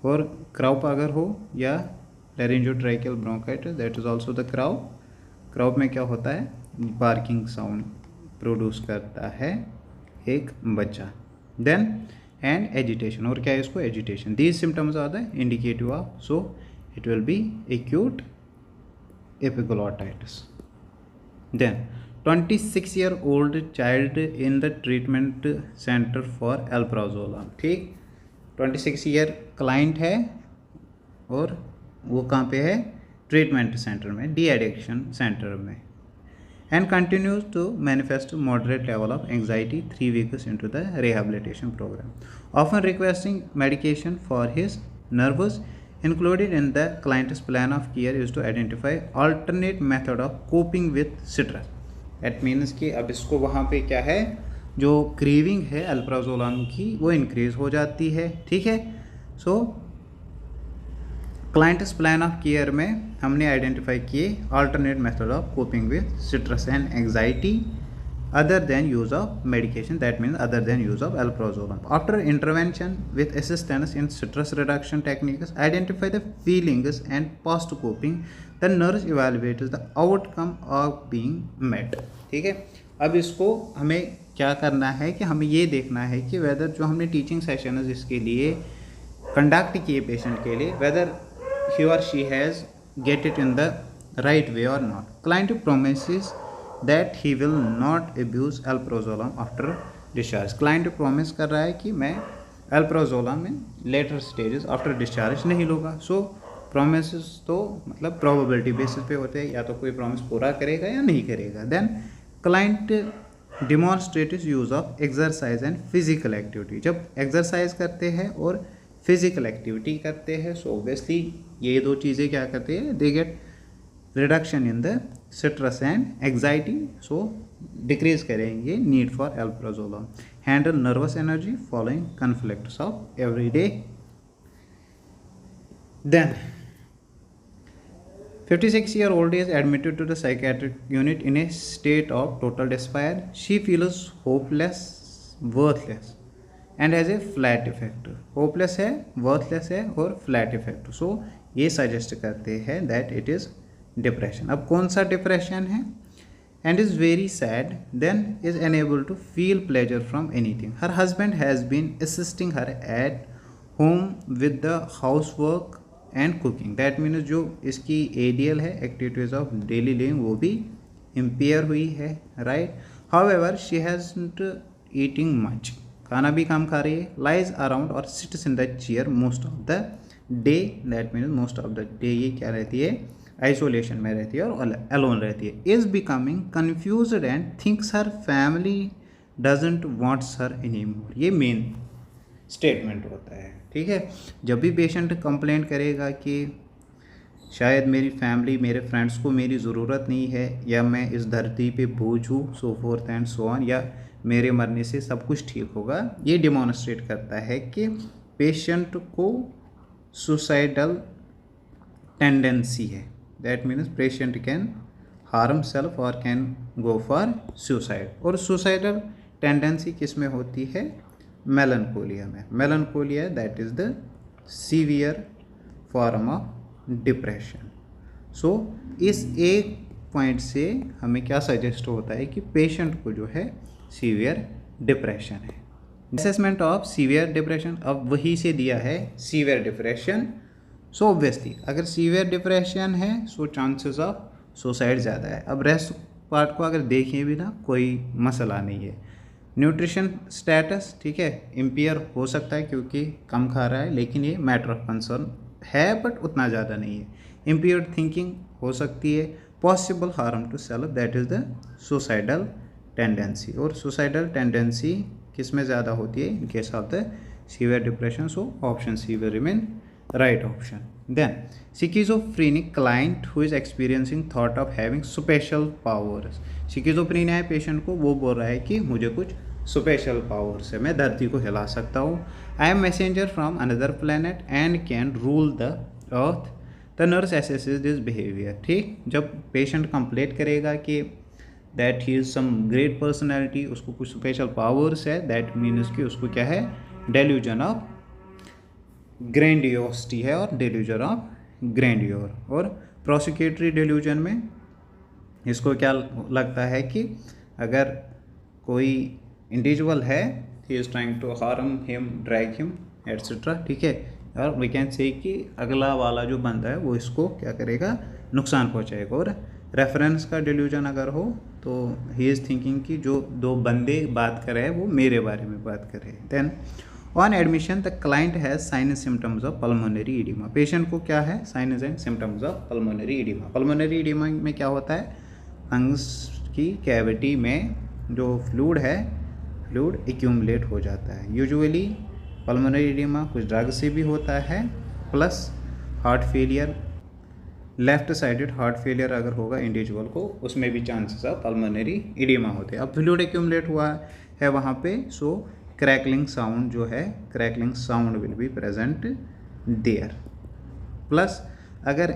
और क्राउप अगर हो या laryngotracheal bronchitis, that is also the croup में क्या होता है, बार्किंग साउंड प्रोड्यूस करता है एक बच्चा. देन एंड एजिटेशन, और क्या है इसको, agitation. These symptoms are the indicative of, so it will be acute epiglottitis. Then 26-year-old child in the treatment center for alprazolam. ठीक, 26 ईयर क्लाइंट है और वो कहाँ पे है, ट्रीटमेंट सेंटर में, डी एडिक्शन सेंटर में. And continues to manifest moderate level of anxiety 3 weeks into the rehabilitation program, often requesting medication for his nerves. Included in the client's plan of care is to identify alternate method of coping with stress. That means कि अब इसको वहाँ पे क्या है, जो craving है अल्प्राजोलाम की वो इंक्रीज हो जाती है, ठीक है. सो क्लाइंट्स प्लान ऑफ केयर में हमने आइडेंटिफाई किए alternate method of coping with stress and anxiety other than use of medication, that means other than use of alprazolam. After intervention with assistance in stress reduction techniques, identify the feelings and post coping, the nurse evaluates the outcome of being met. ठीक है, अब इसको हमें क्या करना है कि हमें ये देखना है कि वेदर जो हमने टीचिंग सेशन इसके लिए कंडक्ट किए पेशेंट के लिए, weather he or she has get it in the right way or not. Client promises that he will not abuse alprazolam after discharge. Client promise कर रहा है कि मैं alprazolam में later stages after discharge नहीं लूँगा. So promises तो मतलब probability basis पे होते हैं, या तो कोई promise पूरा करेगा या नहीं करेगा. Then client demonstrates use of exercise and physical activity. जब exercise करते हैं और physical activity करते हैं, so obviously ये दो चीज़ें क्या करते हैं, they get reduction in the stress and anxiety, so decrease करेंगे need for alprazolam. Handle nervous energy following conflicts of every day. Then 56-year-old is admitted to the psychiatric unit in a state of total despair. She feels hopeless, worthless. And has a flat effect. Hopeless है, worthless है और flat effect. सो ये suggest करते हैं that it is depression. अब कौन सा depression है? And is very sad, then is unable to feel pleasure from anything. Her husband has been assisting her at home with the house work and cooking. That means जो इसकी ADL है, activities of daily living, वो भी impair हुई है, right. However she hasn't eating much, खाना भी कम खा रही है। लाइज अराउंड और sits in the chair most of the day. That means most of the day ये क्या रहती है? आइसोलेशन में रहती है और अलोन रहती है। Is becoming confused and thinks her family doesn't wants her any more. ये मेन स्टेटमेंट होता है, ठीक है। जब भी पेशेंट कंप्लेंट करेगा कि शायद मेरी फैमिली, मेरे फ्रेंड्स को मेरी ज़रूरत नहीं है, या मैं इस धरती पे बोझ हूँ, सो फोर्थ एंड सो ऑन, या मेरे मरने से सब कुछ ठीक होगा, ये डिमॉन्स्ट्रेट करता है कि पेशेंट को सुसाइडल टेंडेंसी है। That means patient can harm self और कैन गो फॉर सुसाइड। और सुसाइडल टेंडेंसी किस में होती है? मेलनकोलिया में। Melancholia that is the severe form of depression. So इस एक पॉइंट से हमें क्या सजेस्ट होता है कि पेशेंट को जो है सीवियर डिप्रेशन है। असेसमेंट ऑफ सीवियर डिप्रेशन, अब वही से दिया है सीवियर डिप्रेशन। सो ऑब्वियसली अगर सीवियर डिप्रेशन है सो चांसेस ऑफ सुसाइड ज़्यादा है। अब रेस्ट पार्ट को अगर देखें भी ना, कोई मसला नहीं है। न्यूट्रिशन स्टेटस, ठीक है, इम्पेयर हो सकता है क्योंकि कम खा रहा है, लेकिन ये मैटर ऑफ कंसर्न है, बट उतना ज़्यादा नहीं है। इम्पेयर्ड थिंकिंग हो सकती है। Possible harm to self, that is the suicidal tendency. और सुसाइडल टेंडेंसी किस में ज़्यादा होती है? In case of the severe depression. So option C will remain right option. Then schizophrenic client who is experiencing thought of having special powers। schizophrenia है patient को, वो बोल रहा है कि मुझे कुछ स्पेशल पावर्स है, मैं धरती को हिला सकता हूँ। I am messenger from another planet and can rule the earth. The nurse assesses this behaviour. ठीक, जब पेशेंट कंप्लेंट करेगा कि that he is some great personality, उसको कुछ स्पेशल पावर्स है, दैट मीन्स कि उसको क्या है? डेल्यूजन ऑफ ग्रैंडियोसिटी है और डेल्यूजन ऑफ ग्रैंडियोर। और प्रोसिक्यूटरी डेल्यूजन में इसको क्या लगता है कि अगर कोई इंडिविजुअल है, he is trying to harm him, drag him etcetera, ठीक है, और वी कैन से कि अगला वाला जो बंदा है वो इसको क्या करेगा? नुकसान पहुंचाएगा। और रेफरेंस का डेल्यूजन अगर हो तो ही इज़ थिंकिंग कि जो दो बंदे बात कर रहे हैं वो मेरे बारे में बात कर रहे हैं। Then on admission the client has sign and symptoms of pulmonary oedema. Patient को क्या है? Signs and symptoms of pulmonary oedema. Pulmonary oedema में क्या होता है? लंग्स की कैविटी में जो फ्लूइड है, फ्लूइड एक्यूमुलेट हो जाता है। यूजुअली पल्मोनरी इडीमा कुछ ड्रग से भी होता है, plus heart failure, left sided heart failure अगर होगा इंडिविजुअल को, उसमें भी चांसेस ऑफ पल्मोनरी इडीमा होते हैं। अब फ्लूइड एक्यूमुलेट हुआ है वहाँ पे, सो क्रैकलिंग साउंड जो है, crackling sound will be present there. Plus अगर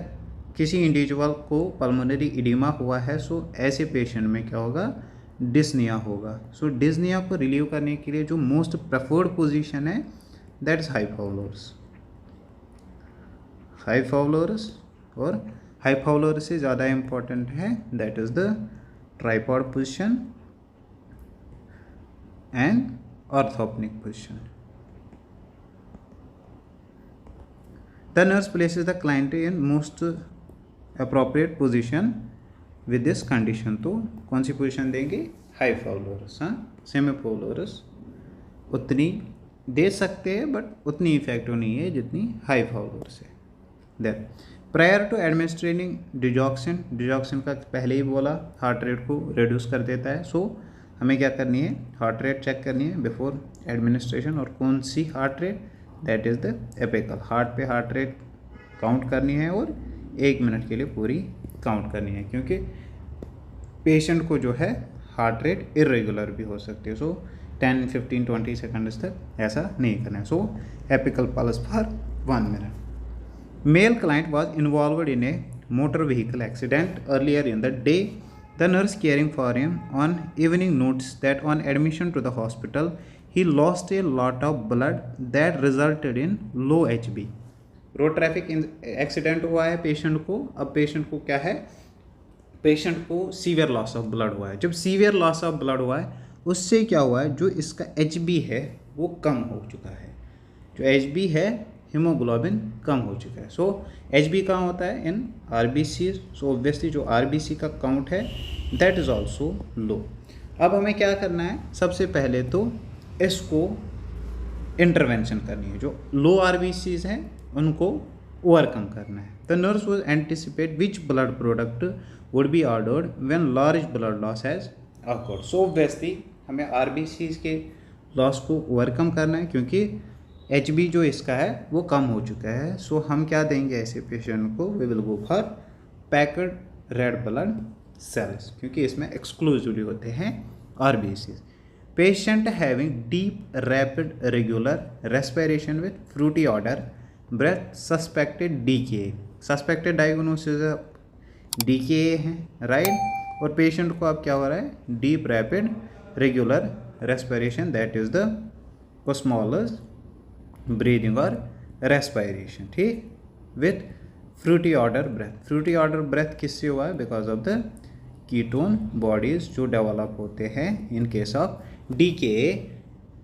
किसी इंडिविजुअल को पल्मोनरी इडीमा हुआ है, सो ऐसे पेशेंट में क्या होगा? डिस्निया होगा। सो डिस्निया को रिलीव करने के लिए जो मोस्ट प्रेफर्ड पोजीशन है, दैट्स हाइपोलोरस। हाइपोलोरस और हाइपोलोरस से ज़्यादा इम्पॉर्टेंट है, that is the tripod position and orthopnic position. The nurse places the client in most appropriate position with this condition. तो कौन सी पोजीशन देंगे? हाइपोलोरस। हाँ, सेमीपोलोरस उतनी दे सकते हैं बट उतनी इफेक्टिव नहीं है जितनी हाइपोलोरस है। Then prior to administering digoxin, digoxin का पहले ही बोला हार्ट रेट को रिड्यूस कर देता है। सो हमें क्या करनी है? हार्ट रेट चेक करनी है बिफोर एडमिनिस्ट्रेशन। और कौन सी heart rate? That is the apical. Heart पे हार्ट रेट काउंट करनी है और 1 मिनट के लिए पूरी काउंट करनी है, क्योंकि पेशेंट को जो है हार्ट रेट इरेगुलर भी हो सकती है। सो 10, 15, 20 सेकंड्स तक ऐसा नहीं करना है। So apical pulse for 1 minute. Male client was involved in a motor vehicle accident earlier in the day. The nurse caring for him on evening notes that on admission to the hospital, he lost a lot of blood that resulted in low HB। Road traffic accident हुआ है patient को, अब patient को क्या है, patient को severe loss of blood हुआ है। जब सीवियर लॉस ऑफ ब्लड हुआ है उससे क्या हुआ है, जो इसका HB है वो कम हो चुका है, जो HB है हीमोग्लोबिन कम हो चुका है। सो HB कहाँ होता है, इन RBC। सो ऑब्वियसली जो RBC का काउंट है दैट इज़ ऑल्सो लो। अब हमें क्या करना है, सबसे पहले तो इसको इंटरवेंशन करनी है, जो लो RBCs हैं उनको ओवरकम करना है। The nurse would anticipate which blood product would be ordered when large blood loss has occurred. So obviously हमें RBCs के लॉस को ओवरकम करना है, क्योंकि HB जो इसका है वो कम हो चुका है। सो हम क्या देंगे ऐसे पेशेंट को, we will go for packed red blood cells, क्योंकि इसमें एक्सक्लूसिवली होते हैं RBCs। Patient having deep rapid regular respiration with fruity odour breath suspected DKA। Suspected diagnosis DKA है, राइट। और पेशेंट को अब क्या हो रहा है, deep rapid regular respiration, that is the Kussmaul's breathing और रेस्पिरेशन, ठीक, with fruity odour breath. Fruity odour breath किससे हुआ है, because of the ketone bodies जो डेवलप होते हैं in case of DKA।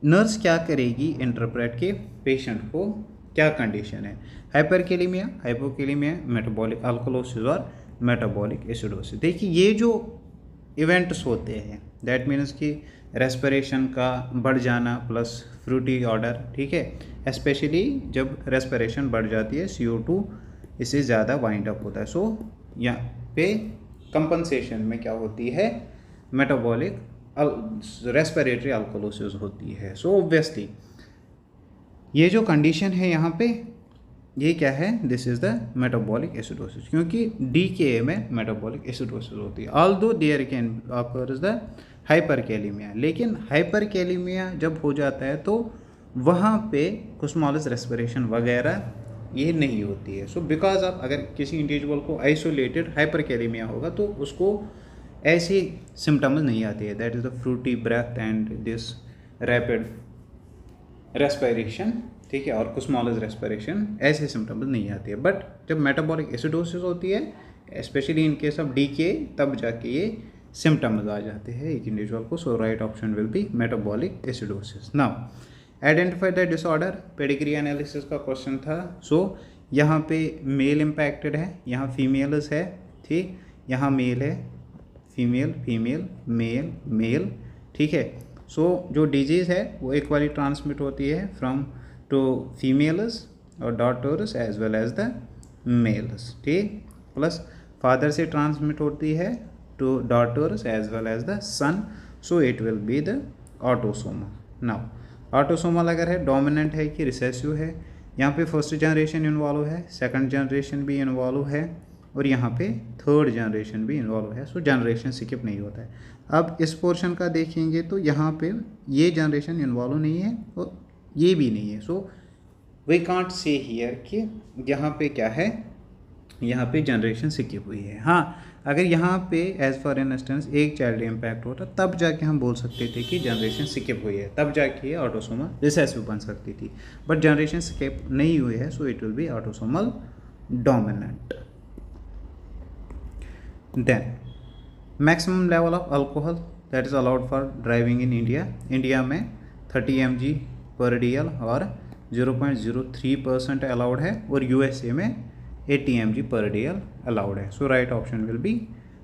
Nurse क्या करेगी, इंटरप्रेट के पेशेंट को क्या कंडीशन है, हाइपरकेलेमिया, हाइपोकेलेमिया, मेटाबॉलिक अल्कोलोसिस और मेटाबॉलिक एसिडोसिस। देखिए ये जो इवेंट्स होते हैं दैट मीन्स कि रेस्पिरेशन का बढ़ जाना प्लस फ्रूटी ऑर्डर, ठीक है, स्पेशली जब रेस्पिरेशन बढ़ जाती है CO2 इससे ज़्यादा वाइंड अप होता है। सो यहाँ पे कंपनसेशन में क्या होती है, मेटाबॉलिक रेस्पिरेटरी अल्कोलोसिस होती है। सो ऑब्वियसली ये जो कंडीशन है यहाँ पे ये क्या है, this is the metabolic acidosis, क्योंकि DKA में मेटाबॉलिक एसिडोसिस होती है। Although there can occurs the hyperkalaemia, लेकिन हाइपरकेलेमिया जब हो जाता है तो वहाँ पे कोस्मोलस रेस्पिरेशन वगैरह ये नहीं होती है। सो बिकॉज ऑफ अगर किसी इंडिविजुअल को आइसोलेटेड हाइपरकेलेमिया होगा तो उसको ऐसी सिम्टम्स नहीं आती है, that is the fruity breath and this rapid respiration, ठीक है, और कोस्मोलस रेस्पिरेशन, ऐसे सिम्टम्स नहीं आती है। बट जब मेटाबॉलिक एसिडोसिस होती है specially in case of DKA तब जाके ये सिम्टम्स आ जाते हैं एक इंडिविजुअल को। So right option will be metabolic acidosis. Now identify the disorder, pedigree analysis का क्वेश्चन था। सो यहाँ पे मेल इम्पैक्टेड है, यहाँ फीमेल्स है, ठीक, यहाँ मेल है, फीमेल फीमेल मेल मेल, ठीक है। सो जो डिजीज़ है वो इक्वली ट्रांसमिट होती है फ्रॉम टू फीमेल्स और daughters as well as the males, ठीक, प्लस फादर से ट्रांसमिट होती है to daughters as well as the son. So it will be the autosomal. Now autosomal अगर है डोमिनेंट है कि रिसेसिव है, यहाँ पे फर्स्ट जनरेशन इन्वॉल्व है, सेकंड जनरेशन भी इन्वॉल्व है और यहाँ पे थर्ड जनरेशन भी इन्वॉल्व है। सो जनरेशन स्किप नहीं होता है। अब इस पोर्शन का देखेंगे तो यहाँ पे ये जनरेशन इन्वॉल्व नहीं है और ये भी नहीं है। So we can't say here कि यहाँ पे क्या है, यहाँ पे जनरेशन स्किप हुई है। हाँ, अगर यहाँ पे एज फॉर इंस्टेंस एक चाइल्ड इम्पैक्ट होता तब जाके हम बोल सकते थे कि जनरेशन स्किप हुई है, तब जाके ये ऑटोसोमल रिसेसिव बन सकती थी। बट जनरेशन स्किप नहीं हुई है, so it will be autosomal dominant. Then maximum level of alcohol that is allowed for driving in India. India में 30 mg पर DL और 0.03% अलाउड है और USA में 80 mg पर DL अलाउड है। So right option will be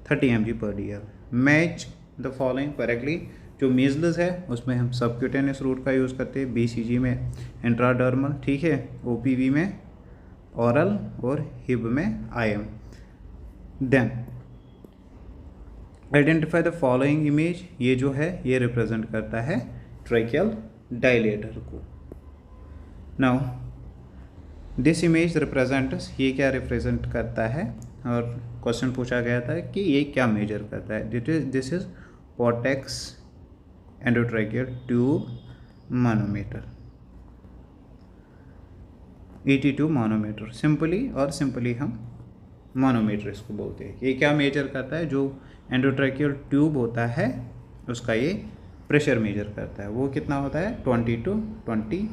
30 mg पर DL। Match the following correctly. जो मीजल्स है उसमें हम सबक्यूटेनियस रूट का यूज़ करते हैं, BCG में इंट्राडर्मल, ठीक है, OPV में ऑरल और हिब में IM। Then identify the following image, ये जो है ये रिप्रेजेंट करता है ट्रैकियल डायलेटर को। नाउ दिस इमेज रिप्रेजेंट्स, ये क्या रिप्रेजेंट करता है और क्वेश्चन पूछा गया था कि ये क्या मेजर करता है। This is Portex endotracheal tube manometer, ET2 manometer simply, और सिंपली हम मानोमीटर इसको बोलते हैं। ये क्या मेजर करता है, जो एंडोट्रैकियल ट्यूब होता है उसका ये प्रेशर मेजर करता है वो कितना होता है 20 to 25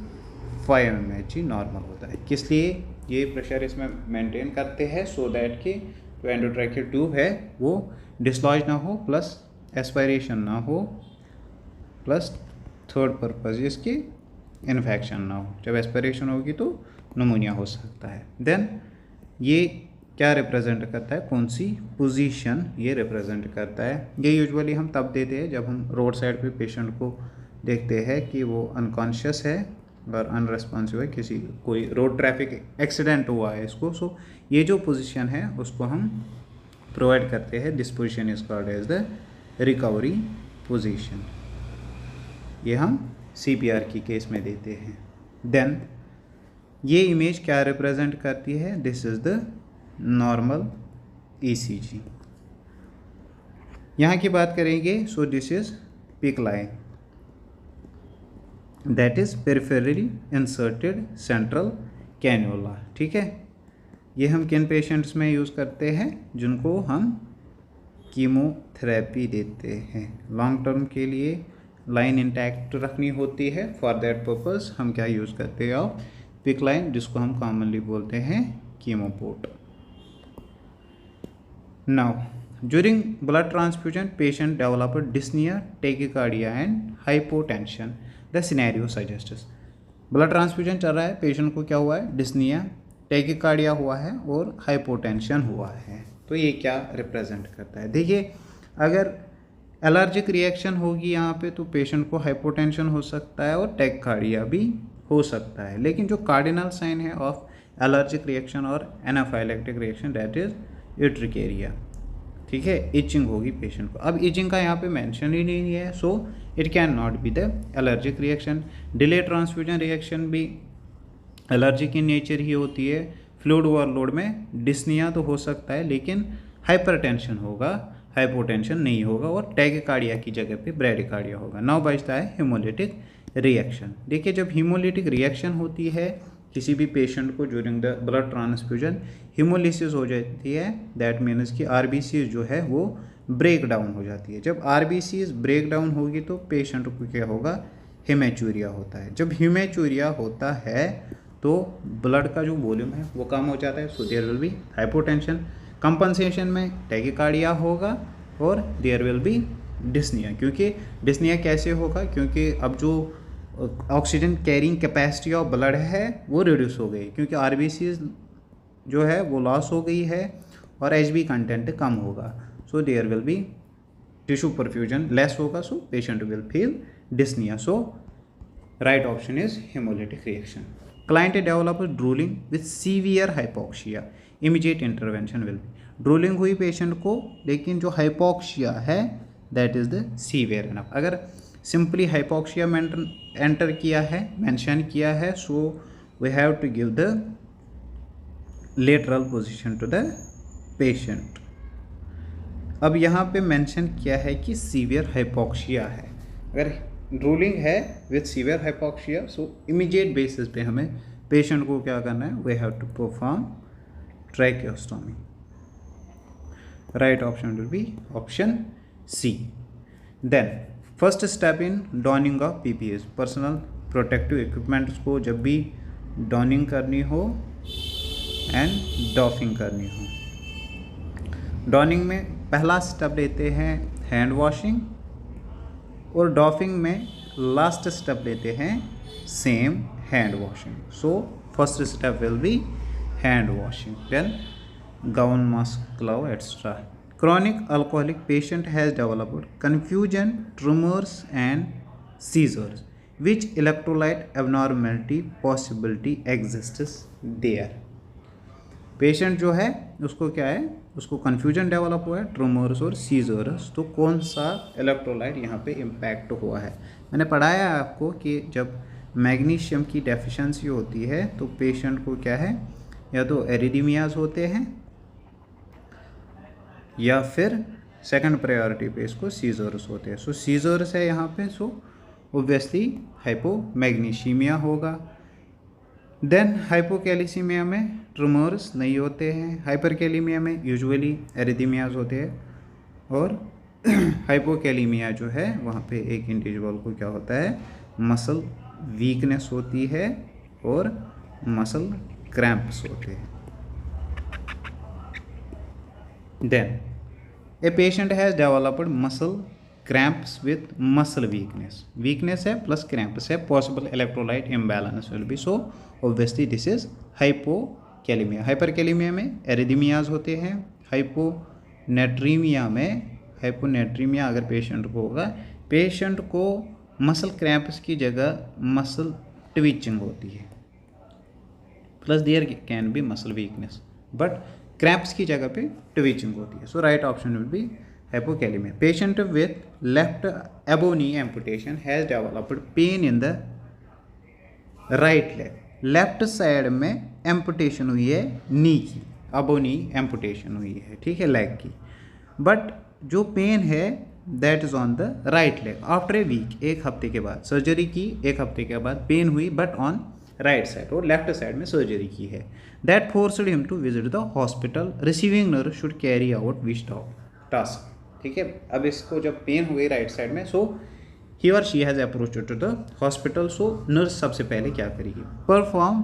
mHg नॉर्मल होता है। किस लिए ये प्रेशर इसमें मेंटेन करते हैं, सो दैट कि जो एंडोट्रैकियल ट्यूब है वो डिसलॉज ना हो, प्लस एस्पायरेशन ना हो, प्लस थर्ड पर्पज़ इसकी इन्फेक्शन ना हो। जब एस्पायरेशन होगी तो निमोनिया हो सकता है। देन ये क्या रिप्रेजेंट करता है, कौन सी पोजीशन ये रिप्रेजेंट करता है। ये यूजुअली हम तब देते हैं जब हम रोड साइड पे पेशेंट को देखते हैं कि वो अनकॉन्शियस है और अनरेस्पॉन्सिव है, किसी कोई रोड ट्रैफिक एक्सीडेंट हुआ है इसको। सो ये जो पोजीशन है उसको हम प्रोवाइड करते हैं। This position is called as the recovery position. ये हम CPR की केस में देते हैं। देन ये इमेज क्या रिप्रेजेंट करती है, this is the normal ECG। यहाँ की बात करेंगे, सो this is pick line, that is peripherally inserted central cannula. ठीक है, ये हम किन पेशेंट्स में यूज़ करते हैं, जिनको हम कीमोथेरेपी देते हैं। लॉन्ग टर्म के लिए लाइन इंटैक्ट रखनी होती है, फॉर दैट पर्पस हम क्या यूज़ करते हैं, पिक लाइन, जिसको हम कॉमनली बोलते हैं कीमोपोर्ट। Now, during blood transfusion, patient develop dyspnea, tachycardia and hypotension. The scenario suggests. Blood transfusion चल रहा है, पेशेंट को क्या हुआ है, डिस्निया, टैकिकार्डिया हुआ है और हाइपोटेंशन हुआ है। तो ये क्या रिप्रेजेंट करता है, देखिए अगर एलर्जिक रिएक्शन होगी यहाँ पे तो पेशेंट को हाइपोटेंशन हो सकता है और टैकिकार्डिया भी हो सकता है। लेकिन जो कार्डिनल साइन है ऑफ एलर्जिक रिएक्शन और एनाफाइलेक्टिक रिएक्शन, दैट इज यूट्रिकेरिया। ठीक है, इचिंग होगी पेशेंट को। अब इचिंग का यहाँ पे मेंशन ही नहीं है, so it can not be the allergic reaction. Delay transfusion reaction भी एलर्जिक इन नेचर ही होती है। फ्लूइड ओवरलोड में डिस्निया तो हो सकता है लेकिन हाइपरटेंशन होगा, हाइपोटेंशन नहीं होगा, और टैकिकार्डिया की जगह पे ब्रैडिकार्डिया होगा। नाउ बचता है हीमोलिटिक रिएक्शन। देखिए जब हीमोलिटिक रिएक्शन होती है किसी भी पेशेंट को during the blood transfusion, haemolysis हो जाती है, दैट मीन्स कि RBCs जो है वो ब्रेक डाउन हो जाती है। जब RBCs ब्रेक डाउन होगी तो पेशेंट को क्या होगा, हेमेचूरिया होता है। जब हेमेचूरिया होता है तो ब्लड का जो वॉल्यूम है वो कम हो जाता है, so there will be hypotension. Compensation में टैकिकार्डिया होगा और देयर विल बी डिस्निया। क्योंकि डिस्निया कैसे होगा, क्योंकि अब जो oxygen carrying capacity of blood है वो रिड्यूस हो गई, क्योंकि RBCs जो है वो लॉस हो गई है और HB कंटेंट कम होगा। So there will be tissue perfusion less होगा, so patient will feel dyspnoea. So right option is haemolytic reaction. Client develop drooling with severe hypoxia, immediate intervention will be. Drooling हुई patient को, लेकिन जो hypoxia है that is the severe enough. अगर simply hypoxia enter किया है, mention किया है, so we have to give the lateral position to the patient. अब यहाँ पे मेंशन किया है कि सीवियर हाइपोक्सिया है। अगर ड्रूलिंग है with severe hypoxia, so immediate basis पे हमें पेशेंट को क्या करना है, we have to perform tracheostomy. Right option will be option C। Then first step in donning of PPEs, personal protective equipments को जब भी डॉनिंग करनी हो एंड डॉफिंग करनी हो। डॉनिंग में पहला स्टेप लेते हैं हैंड वॉशिंग, और डॉफिंग में लास्ट स्टेप लेते हैं same hand washing. So first step will be hand washing, then gown, mask, glove etcetera. Chronic alcoholic patient has developed confusion, tremors and seizures. Which electrolyte abnormality possibility exists there? Patient जो है उसको क्या है, उसको confusion develop हुआ है, ट्रूमर्स और seizures. तो कौन सा इलेक्ट्रोलाइट यहाँ पे इम्पैक्ट हुआ है। मैंने पढ़ाया है आपको कि जब मैग्नीशियम की डेफिशिएंसी होती है तो पेशेंट को क्या है, या तो एरिदीमियाज होते हैं या फिर सेकंड प्रायोरिटी पे इसको सीजर्स होते हैं। सो सीजर्स है यहाँ पे, सो ऑब्वियसली हाइपोमैग्नीशिमिया होगा। देन हाइपोकैलिसीमिया में ट्रूमर्स नहीं होते हैं, हाइपरकैलिमिया में यूजुअली एरिदीमियाज होते हैं, और हाइपोकैलीमिया जो है वहाँ पे एक इंडिविजुअल को क्या होता है, मसल वीकनेस होती है और मसल क्रैम्प्स होते हैं। Then a patient has developed muscle cramps with muscle weakness है प्लस क्रैम्प्स है, possible electrolyte imbalance will be, so obviously this is hypokalaemia. Hyperkalaemia में एरिदमियाज होते हैं, हाइपोनेट्रीमिया अगर पेशेंट को होगा, पेशेंट को मसल क्रैम्प्स की जगह मसल ट्विचिंग होती है, plus there can be muscle weakness, but cramps की जगह पे ट्विचिंग होती है। So right option will be hypokalaemia. Patient with left above knee amputation has developed pain in the right leg. Left side में amputation हुई है नी की, अबो नी amputation हुई है, ठीक है, लेग की, बट जो पेन है that is on the right leg. After a week, एक हफ्ते के बाद सर्जरी की, एक हफ्ते के बाद पेन हुई बट ऑन राइट साइड, और लेफ्ट साइड में सर्जरी की है। That forced him to visit the hospital, receiving nurse should carry out which task, ठीक है। अब इसको जब पेन हुई राइट साइड में, सो ही और she has approached to the hospital, so nurse सबसे पहले क्या करेगी, perform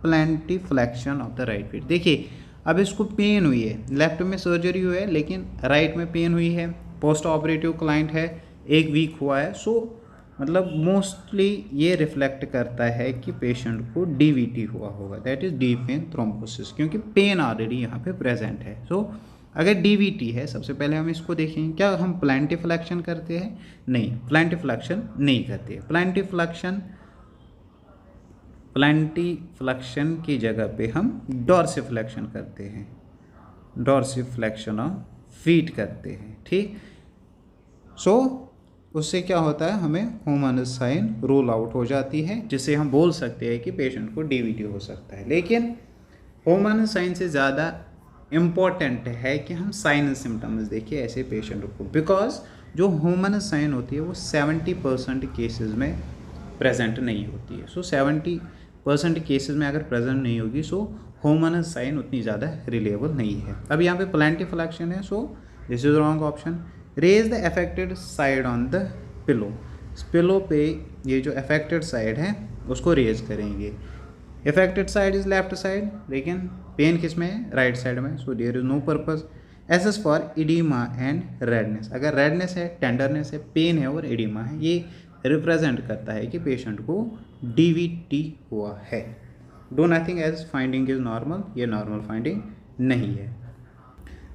plantarflexion of the right feet. देखिए अब इसको पेन हुई है, लेफ्ट में सर्जरी हुई है लेकिन राइट में पेन हुई है, पोस्ट ऑपरेटिव क्लाइंट है, एक वीक हुआ है, सो मतलब मोस्टली ये रिफ्लेक्ट करता है कि पेशेंट को डीवीटी हुआ होगा, that is deep vein thrombosis, क्योंकि पेन ऑलरेडी यहाँ पे प्रेजेंट है। सो अगर डीवीटी है, सबसे पहले हम इसको देखेंगे, क्या हम प्लांटिफ्लेक्शन करते हैं? नहीं, प्लांटिफ्लेक्शन नहीं करते। प्लांटिफ्लेक्शन की जगह पे हम डॉर्सिफ्लेक्शन करते हैं, डॉर्सिफ्लेक्शन ऑफ फीट करते हैं, ठीक। सो उससे क्या होता है, हमें होमोनस साइन रूल आउट हो जाती है, जिससे हम बोल सकते हैं कि पेशेंट को डीवीटी हो सकता है। लेकिन होमोनस साइन से ज़्यादा इम्पॉर्टेंट है कि हम साइनस सिम्टम्स देखिए ऐसे पेशेंट को, बिकॉज जो होमोनस साइन होती है वो 70% केसेस में प्रेजेंट नहीं होती है। सो 70% केसेस में अगर प्रेजेंट नहीं होगी, सो होमोनस साइन उतनी ज़्यादा रिलेबल नहीं है। अब यहाँ पे प्लांटिफ्लेक्शन है, so this is wrong option. Raise the affected side on the pillow, pillow पे ये जो अफेक्टेड साइड है उसको रेज करेंगे। Affected side is left side, लेकिन पेन किस में है? राइट साइड में, so there is no purpose. Assess for oedema and redness, अगर रेडनेस है, टेंडरनेस है, पेन है और इडीमा है, ये रिप्रेजेंट करता है कि पेशेंट को डीवीटी हुआ है। Do nothing as finding is normal, ये नॉर्मल फाइंडिंग नहीं है।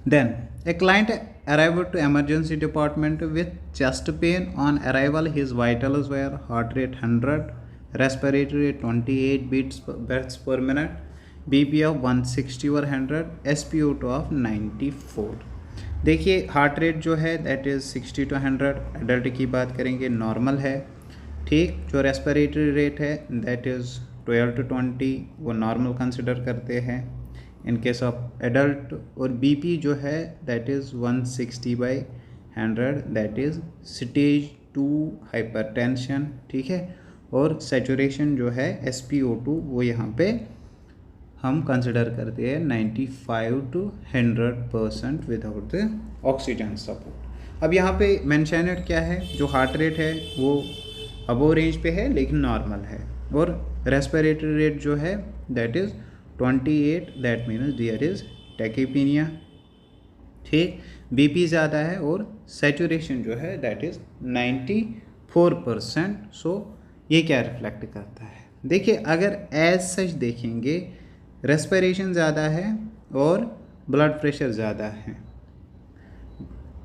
Then a client arrived to emergency department with chest pain. On arrival, his vitals were heart rate 100, respiratory rate 28 beats per minute, BP of 160 over 100, SpO2 of 94। देखिए heart rate जो है that is 60 to 100, adult की बात करेंगे normal है, ठीक। जो respiratory rate है दैट इज़ 12 to 20, वो नॉर्मल कंसिडर करते हैं इन केस ऑफ एडल्ट। और बीपी जो है that is 160/100, that is stage 2 hypertension, ठीक है। और सैचुरेशन जो है SpO2 वो यहाँ पे हम कंसिडर करते हैं 95 to 100% without the oxygen support. अब यहाँ पे मेंशनड क्या है, जो हार्ट रेट है वो अबव रेंज पे है लेकिन नॉर्मल है, और रेस्पिरेटरी रेट जो है that is 28, that means there is tachypnoea, ठीक। बीपी ज़्यादा है और सैचुरेशन जो है दैट इज़ 94%। सो ये क्या रिफ्लेक्ट करता है? देखिए अगर एज सच देखेंगे, रेस्पिरेशन ज़्यादा है और ब्लड प्रेशर ज़्यादा है।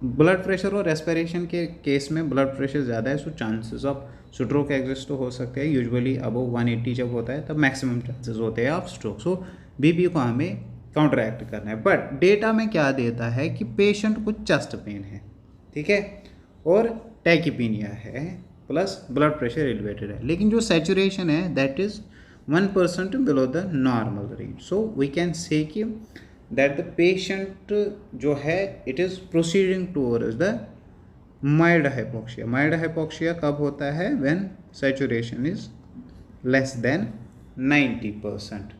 ब्लड प्रेशर और रेस्पिरेशन के केस में ब्लड प्रेशर ज़्यादा है, so chances of stroke exist हो सकते हैं। यूजुअली अबव 180 जब होता है तब मैक्सिमम चांसेस होते हैं ऑफ स्ट्रोक। सो बीपी को हमें काउंटरएक्ट करना है, बट डेटा में क्या देता है कि पेशेंट को चेस्ट पेन है, ठीक है, और टैकीपीनिया है, प्लस ब्लड प्रेशर एलिवेटेड है, लेकिन जो सैचुरेशन है that is 1% below the normal range. So we can say कि दैट द पेशेंट जो है it is proceeding towards the mild hypoxia. Mild hypoxia कब होता है? When saturation is less than 90%।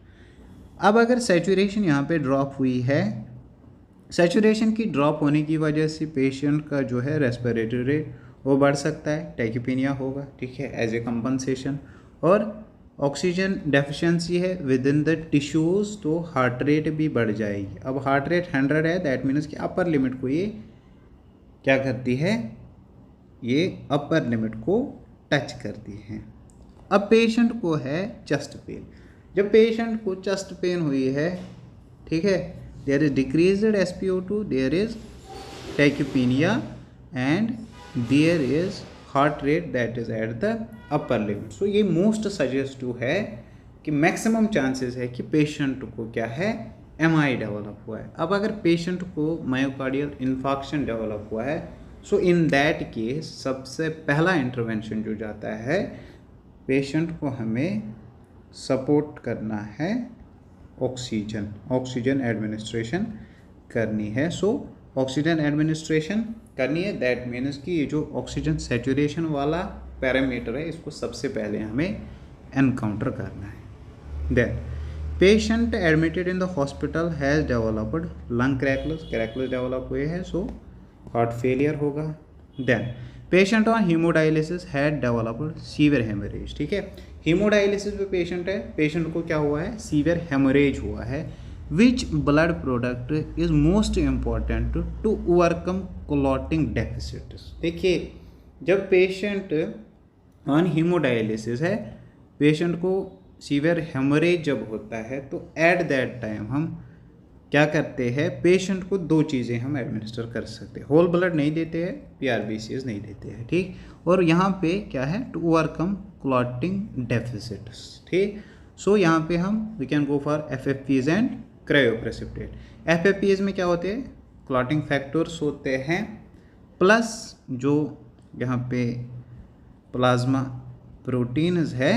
अब अगर सैचुरेशन यहाँ पे ड्रॉप हुई है सैचुरेशन की ड्रॉप होने की वजह से पेशेंट का जो है रेस्पिरेटरी रेट वो बढ़ सकता है, टैकीपीनिया होगा, ठीक है, एज ए कंपनसेशन। और ऑक्सीजन डेफिशिएंसी है विद इन द टिश्यूज़ तो हार्ट रेट भी बढ़ जाएगी। अब हार्ट रेट 100 है, दैट मीन्स कि अपर लिमिट को ये क्या करती है, ये अपर लिमिट को टच करती है। अब पेशेंट को है चेस्ट पेन। जब पेशेंट को चेस्ट पेन हुई है, ठीक है, there is decreased SpO2, there is tachypnoea and there is heart rate that is at the upper limit. So ये मोस्ट सजेस्टिव है कि मैक्सिमम चांसेस है कि पेशेंट को क्या है, MI डेवलप हुआ है। अब अगर पेशेंट को मायोकार्डियल इन्फार्क्शन डेवलप हुआ है, सो इन दैट केस सबसे पहला इंटरवेंशन जो जाता है, पेशेंट को हमें सपोर्ट करना है, ऑक्सीजन एडमिनिस्ट्रेशन करनी है। सो ऑक्सीजन एडमिनिस्ट्रेशन करनी है, दैट मीन्स कि ये जो ऑक्सीजन सैचुरेशन वाला पैरामीटर है, इसको सबसे पहले हमें एनकाउंटर करना है। Then patient admitted in the hospital has developed lung crackles develop हुए हैं, सो हार्ट फेलियर होगा। Then patient on haemodialysis had developed severe haemorrhage, ठीक है, हीमोडायलिसिस पे पेशेंट है, पेशेंट को क्या हुआ है, सीवियर हेमरेज हुआ है। Which blood product is most important to overcome clotting deficits. देखिए, जब पेशेंट ऑन हीमोडायलिसिस है, पेशेंट को सीवियर हेमरेज जब होता है, तो एट दैट टाइम हम क्या करते हैं, पेशेंट को दो चीज़ें हम एडमिनिस्टर कर सकते हैं, होल ब्लड नहीं देते हैं, PRBCs नहीं देते हैं, ठीक, और यहाँ पे क्या है, टू ओवरकम क्लॉटिंग डेफिसिट्स, ठीक। सो यहाँ पे हम we can go for FFPs and cryoprecipitate. FFPs में क्या होते हैं, क्लॉटिंग फैक्टर्स होते हैं, प्लस जो यहाँ पे प्लाज्मा प्रोटीन्स है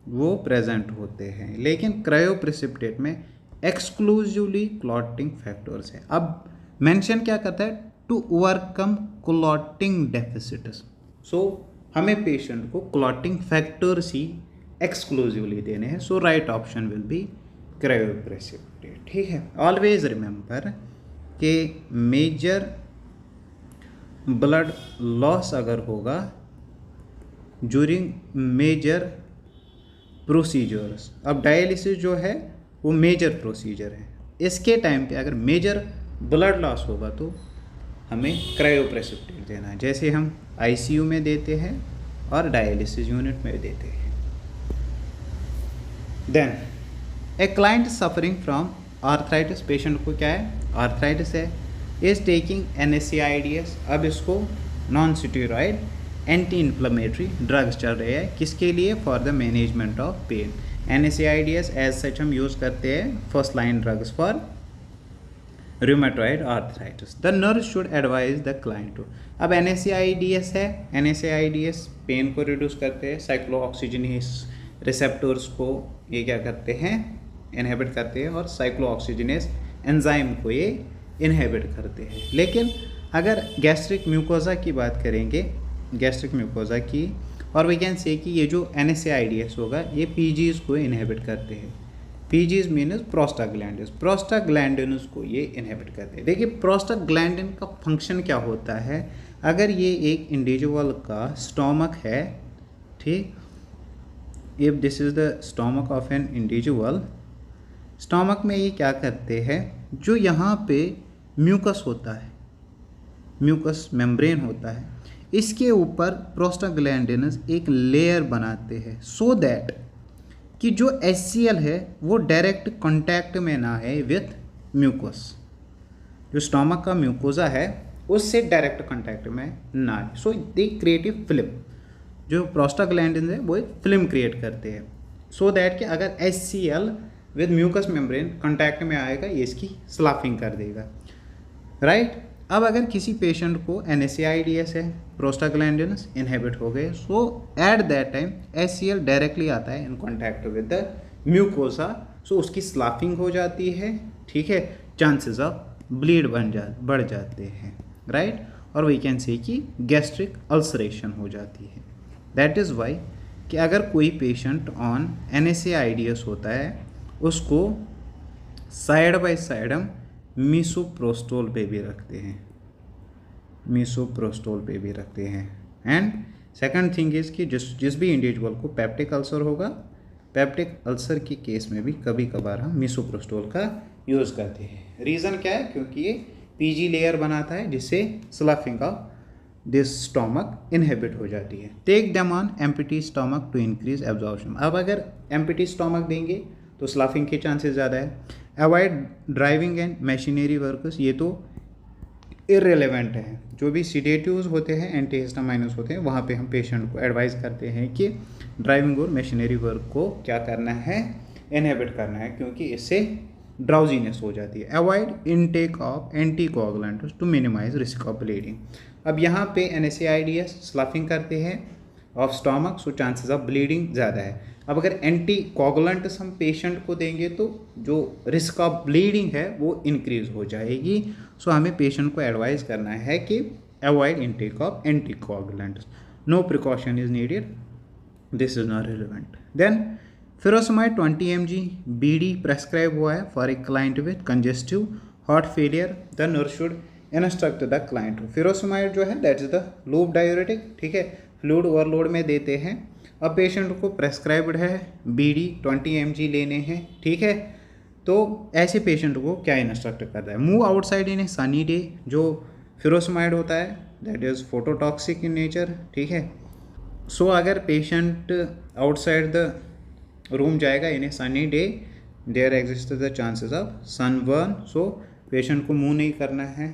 वो प्रेजेंट होते हैं, लेकिन क्रायोप्रेसिपिटेट में एक्सक्लूसिवली क्लॉटिंग फैक्टर्स है। अब मेंशन क्या करता है, to overcome clotting deficits. So हमें पेशेंट को क्लॉटिंग फैक्टर्स ही एक्सक्लूसिवली देने हैं। So right option will be cryoprecipitate, ठीक है। ऑलवेज रिमेंबर कि मेजर ब्लड लॉस अगर होगा ड्यूरिंग मेजर प्रोसीजर्स, अब डायलिसिस जो है वो मेजर प्रोसीजर है, इसके टाइम पे अगर मेजर ब्लड लॉस होगा तो हमें क्रायोप्रेसिपिटेट देना है, जैसे हम ICU में देते हैं और डायलिसिस यूनिट में देते हैं। Then a client suffering from arthritis, patient को क्या है, आर्थराइटिस है, इज टेकिंग NSAIDs। अब इसको non steroid anti inflammatory drugs चल रहे हैं, किसके लिए, for the management of pain. NSAIDs as such हम यूज़ करते हैं first line drugs for rheumatoid arthritis. The nurse should advise the client to, अब NSAIDs है, NSAIDs पेन को रिड्यूस करते हैं, साइक्लोऑक्सीजिनेस रिसेप्टर्स को ये क्या करते हैं, इनहिबिट करते हैं, और साइक्लोऑक्सीजिनेस एंजाइम को ये इनहिबिट करते हैं। लेकिन अगर गैस्ट्रिक म्यूकोजा की बात करेंगे, गैस्ट्रिक म्यूकोजा की, और वी कैन से कि ये जो NSAIDs होगा ये PGs को इनहिबिट करते हैं। PGs मीन्स प्रोस्टाग्लैंडिन्स को ये इनहिबिट करते हैं। देखिए, प्रोस्टाग्लैंडिन का फंक्शन क्या होता है, अगर ये एक इंडिविजुअल का स्टोमक है, ठीक, if this is the stomach of an individual, stomach में ये क्या करते हैं, जो यहाँ पे म्यूकस होता है, म्यूकस मेम्ब्रेन होता है, इसके ऊपर प्रोस्टाग्लैंडिन्स एक लेयर बनाते हैं, सो दैट कि जो HCl है वो डायरेक्ट कांटेक्ट में ना है विथ म्यूकस, जो स्टोमक का म्यूकोजा है उससे डायरेक्ट कांटेक्ट में ना है। सो दे क्रिएट ए फिल्म, जो प्रोस्टाग्लैंडिन्स है वो एक फिल्म क्रिएट करते हैं, सो दैट कि अगर HCl with mucous membrane contact में आएगा ये इसकी स्लाफिंग कर देगा, राइट। अब अगर किसी पेशेंट को NSAIDs है, प्रोस्टाग्लैंडिन्स इनहिबिट हो गए, so at that time HCl directly आता है in contact with the mucosa, so उसकी स्लाफिंग हो जाती है, ठीक है, चांसेस ऑफ ब्लीड बढ़ जाते हैं, राइट, और वी कैन से कि गैस्ट्रिक अल्सरेशन हो जाती है। दैट इज़ वाई कि अगर कोई पेशेंट ऑन NSAIDs होता है, उसको साइड बाय साइड हम मिसोप्रोस्टोल पे भी रखते हैं, मिसोप्रोस्टोल पे भी रखते हैं। एंड सेकंड थिंग इज़ कि जिस भी इंडिविजुअल को पेप्टिक अल्सर होगा, पेप्टिक अल्सर के केस में भी कभी कभार हम मिसोप्रोस्टोल का यूज़ करते हैं। रीज़न क्या है? क्योंकि ये पीजी लेयर बनाता है जिससे sloughing of this stomach inhibit हो जाती है। Take them on empty stomach to increase absorption. अब अगर एम्प्टी स्टोमक देंगे तो स्लफिंग के चांसेस ज़्यादा है। Avoid driving and machinery workers, ये तो इररिलेवेंट है। जो भी सीडेटिव्स होते हैं, एंटीहिस्टामाइनस होते हैं, वहाँ पे हम पेशेंट को एडवाइस करते हैं कि ड्राइविंग और मशीनरी वर्क को क्या करना है, इनहिबिट करना है, क्योंकि इससे ड्राउजीनेस हो जाती है। Avoid intake of anticoagulants to minimise risk of bleeding. अब यहाँ पे NSAIDs स्लफिंग करते हैं of stomach, so chances of bleeding ज़्यादा है। अब अगर एंटीकोगुलेंट्स हम पेशेंट को देंगे तो जो रिस्क ऑफ ब्लीडिंग है वो इंक्रीज हो जाएगी। सो हमें पेशेंट को एडवाइस करना है कि avoid intake of anticoagulants. No precaution is needed, this is not relevant. Then furosemide 20 mg BD prescribe हुआ है for a client with congestive heart failure. The nurse should instruct the client. Furosemide जो है that is the loop diuretic, ठीक है, fluid overload में देते हैं। अब पेशेंट को प्रेस्क्राइब्ड है BD 20 mg लेने हैं, ठीक है। तो ऐसे पेशेंट को क्या इंस्ट्रक्ट करता है? Move outside in a sunny day. जो फिरोसमाइड होता है that is phototoxic in nature, ठीक है। सो अगर पेशेंट आउटसाइड द रूम जाएगा in a sunny day, there exist the chances of sunburn, so patient को मूव नहीं करना है,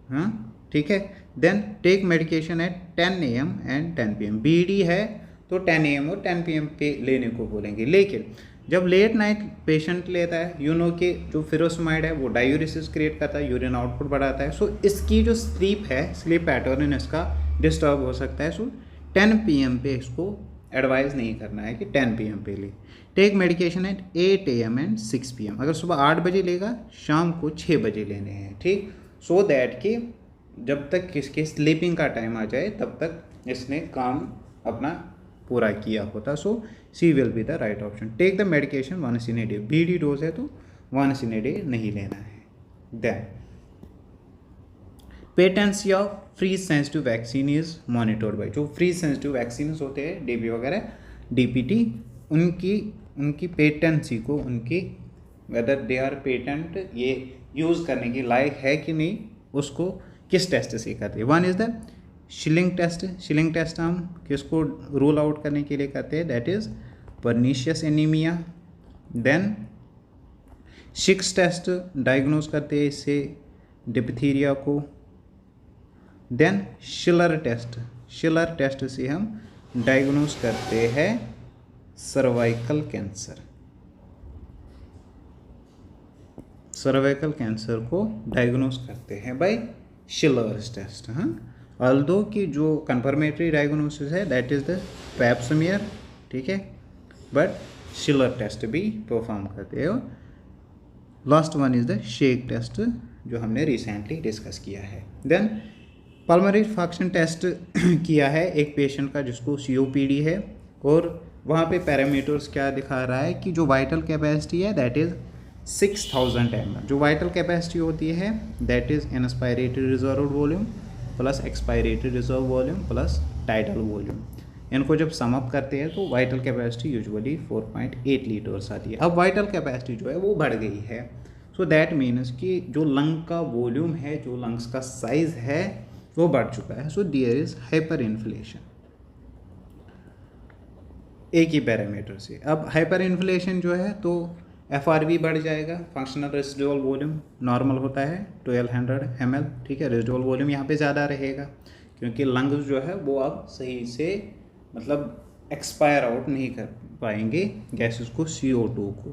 हाँ, ठीक है। Then take medication at 10 AM and 10 PM। BD है तो 10 AM और 10 PM पे लेने को बोलेंगे। लेकिन जब लेट नाइट पेशेंट लेता है, यू नो कि जो फिरोसमाइड है वो डायूरेसिस क्रिएट करता है, यूरिन आउटपुट बढ़ाता है। सो इसकी जो स्लीप है, स्लीप पैटर्न इसका डिस्टर्ब हो सकता है। सो 10 PM पे इसको एडवाइस नहीं करना है कि 10 PM पे ले। Take medication at 8 AM and 6 PM। अगर सुबह 8 बजे लेगा, शाम को 6 बजे लेने हैं, ठीक। सो दैट कि जब तक किसके स्लीपिंग का टाइम आ जाए तब तक इसने काम अपना पूरा किया होता। So C will be the right option. Take the medication once in a day. BD dose है तो वंस इन ए डे नहीं लेना है। Then patency of free sensitive vaccine is monitored by. जो फ्री सेंसिटिव वैक्सीन होते हैं, DP वगैरह, DPT, उनकी पेटेंसी को, उनकी वेदर दे आर पेटेंट, ये यूज़ करने की लायक है कि नहीं, उसको किस टेस्ट से करते हैं। One is the Schilling test. Schilling test हम किसको रूल आउट करने के लिए करते हैं? That is pernicious anaemia. Then Schick test diagnose करते हैं इससे डिप्थीरिया को। Then Schiller test, Schiller test से हम डायग्नोज करते हैं सर्वाइकल कैंसर। सर्वाइकल कैंसर को डायग्नोज करते हैं बाय शिलर्स टेस्ट, हाँ। ऑल्दो की जो कंफर्मेटरी डायग्नोसिस है that is the Pap smear, ठीक है, बट शिलर टेस्ट भी परफॉर्म करते हैं। Last one is the shake test जो हमने रिसेंटली डिस्कस किया है। देन पल्मोनरी फंक्शन टेस्ट किया है एक पेशेंट का जिसको COPD है, और वहाँ पे पैरामीटर्स क्या दिखा रहा है कि जो वाइटल कैपेसिटी है दैट इज़ 6000 ml। जो वाइटल कैपेसिटी होती है that is inspiratory reserve volume plus expiratory reserve volume plus tidal volume. इनको जब सम अप करते हैं तो वाइटल कैपेसिटी यूजुअली 4.8 लीटर्स आती है। अब वाइटल कैपेसिटी जो है वो बढ़ गई है, सो दैट मीन्स कि जो लंग का वॉल्यूम है, जो लंग्स का साइज है वो बढ़ चुका है। So there is hyper inflation एक ही पैरामीटर से। अब हाइपर इन्फ्लेशन जो है तो FRV बढ़ जाएगा, फंक्शनल रेसिडुअल वॉल्यूम नॉर्मल होता है 1200 ml, ठीक है। रेसिडुअल वॉल्यूम यहाँ पे ज़्यादा रहेगा क्योंकि लंग्स जो है वो अब सही से मतलब एक्सपायर आउट नहीं कर पाएंगे गैसेस को, CO2 को।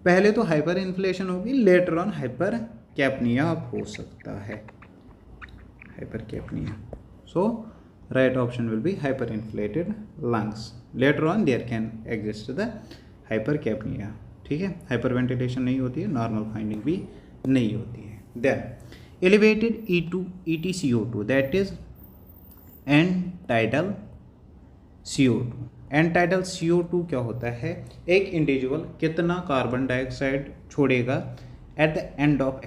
पहले तो हाइपर इन्फ्लेशन होगी, लेटर ऑन हाइपर कैपनिया हो सकता है, hypercapnia. So right option will be hyperinflated lungs. Later on there can exist the hypercapnia, ठीक है। हाइपर वेंटिलेशन नहीं होती है, नॉर्मल फाइंडिंग भी नहीं होती है। Then elevated ETCO2 that is end tidal CO2। End tidal CO2 क्या होता है? एक इंडिविजुअल कितना कार्बन डाइऑक्साइड छोड़ेगा at the end of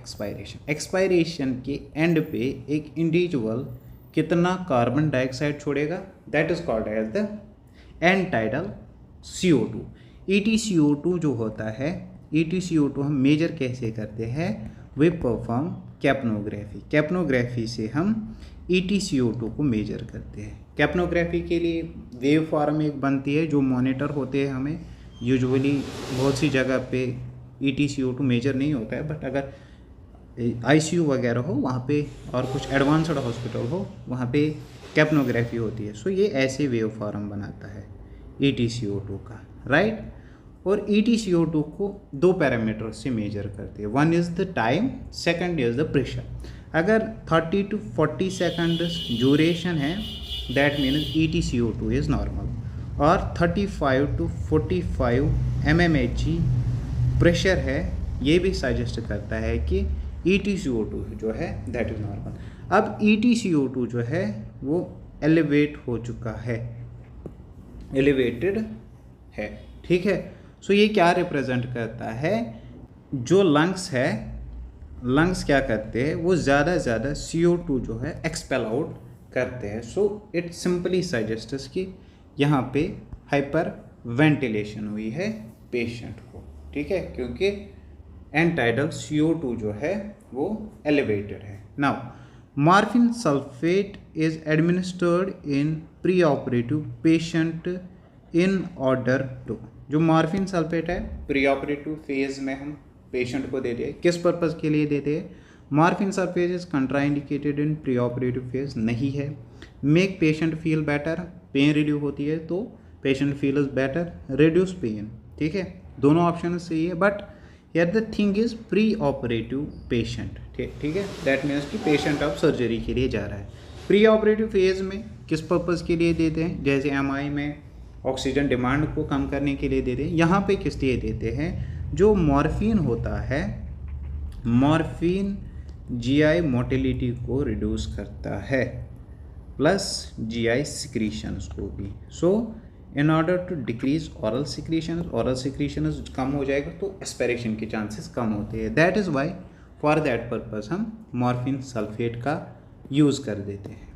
expiration के एंड पे एक इंडिविजुअल कितना कार्बन डाइऑक्साइड छोड़ेगा, that is called as the end tidal CO2। EtCO2 जो होता है, EtCO2 हम मेजर कैसे करते हैं, वे परफॉर्म कैप्नोग्राफी से हम EtCO2 को मेजर करते हैं। कैप्नोग्राफी के लिए वेव फॉर्म एक बनती है जो मॉनिटर होते हैं हमें, यूजुअली बहुत सी जगह पे EtCO2 मेजर नहीं होता है, बट अगर ICU वगैरह हो वहाँ पे और कुछ एडवांस्ड हॉस्पिटल हो वहाँ पे कैप्नोग्राफी होती है। सो ये ऐसे वेव फॉर्म बनाता है EtCO2 का, राइट। और EtCO2 को दो पैरामीटर से मेजर करते हैं, one is the time, second is the pressure. अगर 30 to 40 सेकंड ड्यूरेशन है that means EtCO2 is normal, और 35 to 45 mmHg प्रेशर है, ये भी सजेस्ट करता है कि EtCO2 जो है दैट इज़ नॉर्मल। अब EtCO2 जो है वो एलिवेट हो चुका है, एलिवेटेड है, ठीक है। सो ये क्या रिप्रेजेंट करता है, जो लंग्स है, लंग्स क्या करते हैं, वो ज़्यादा ज़्यादा CO2 जो है एक्सपेल आउट करते हैं। सो इट सिंपली सजेस्ट्स कि यहाँ पे हाइपर वेंटिलेशन हुई है पेशेंट को, ठीक है, क्योंकि एंटाइडल CO2 जो है वो एलिवेटेड है। Now morphine sulphate is administered in pre operative patient in order to, जो मॉर्फिन सल्फेट है प्री ऑपरेटिव फेज में हम पेशेंट को देते हैं, किस पर्पज़ के लिए देते हैं, morphine sulphate is contraindicated in pre operative phase नहीं है, make patient feel better, pain relieve होती है तो patient feel is better, reduce pain, ठीक है, दोनों ऑप्शन सही है, but here the thing is pre operative patient, ठीक है, दैट मीन्स कि पेशेंट अब सर्जरी के लिए जा रहा है। प्री ऑपरेटिव फेज में किस पर्पज़ के लिए देते हैं, जैसे MI में ऑक्सीजन डिमांड को कम करने के लिए देते हैं, यहाँ पे किस लिए देते हैं, जो मॉर्फिन होता है, मॉर्फिन GI मोटिलिटी को रिड्यूस करता है प्लस GI सिक्रीशंस को भी। So in order to decrease oral secretions कम हो जाएगा तो एस्पिरेशन के चांसेस कम होते हैं, that is why for that purpose हम मॉर्फिन सल्फेट का यूज़ कर देते हैं।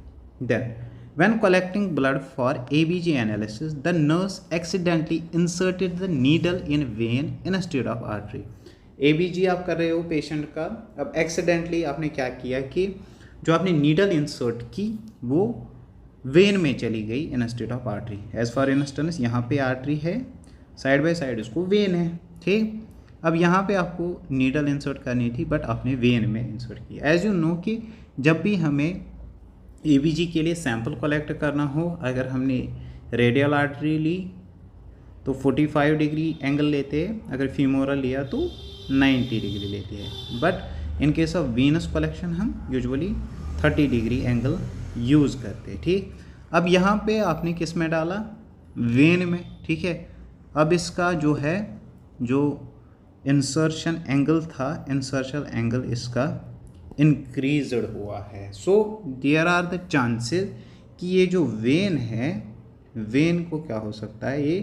Then when collecting blood for ABG analysis, the nurse accidentally inserted the needle in vein instead of artery। ABG आप कर रहे हो पेशेंट का, अब एक्सीडेंटली आपने क्या किया कि जो आपने नीडल इंसर्ट की वो वेन में चली गई instead of artery. As for instance यहाँ पे आर्टरी है, साइड बाय साइड इसको वेन है, ठीक। अब यहाँ पे आपको नीडल इंसर्ट करनी थी बट आपने वेन में इंसर्ट किया। एज यू नो कि जब भी हमें ABG के लिए सैंपल कलेक्ट करना हो, अगर हमने रेडियल आर्टरी ली तो 45 डिग्री एंगल लेते हैं, अगर फीमोरल लिया तो 90 डिग्री लेते हैं, but in case of Venus collection हम यूजुअली 30 डिग्री एंगल यूज़ करते हैं, ठीक। अब यहाँ पे आपने किस में डाला, वेन में, ठीक है। अब इसका जो है जो इंसर्शन एंगल था, इंसर्शन एंगल इसका इंक्रीज्ड हुआ है। So there are the chances कि ये जो वेन है, वेन को क्या हो सकता है, ये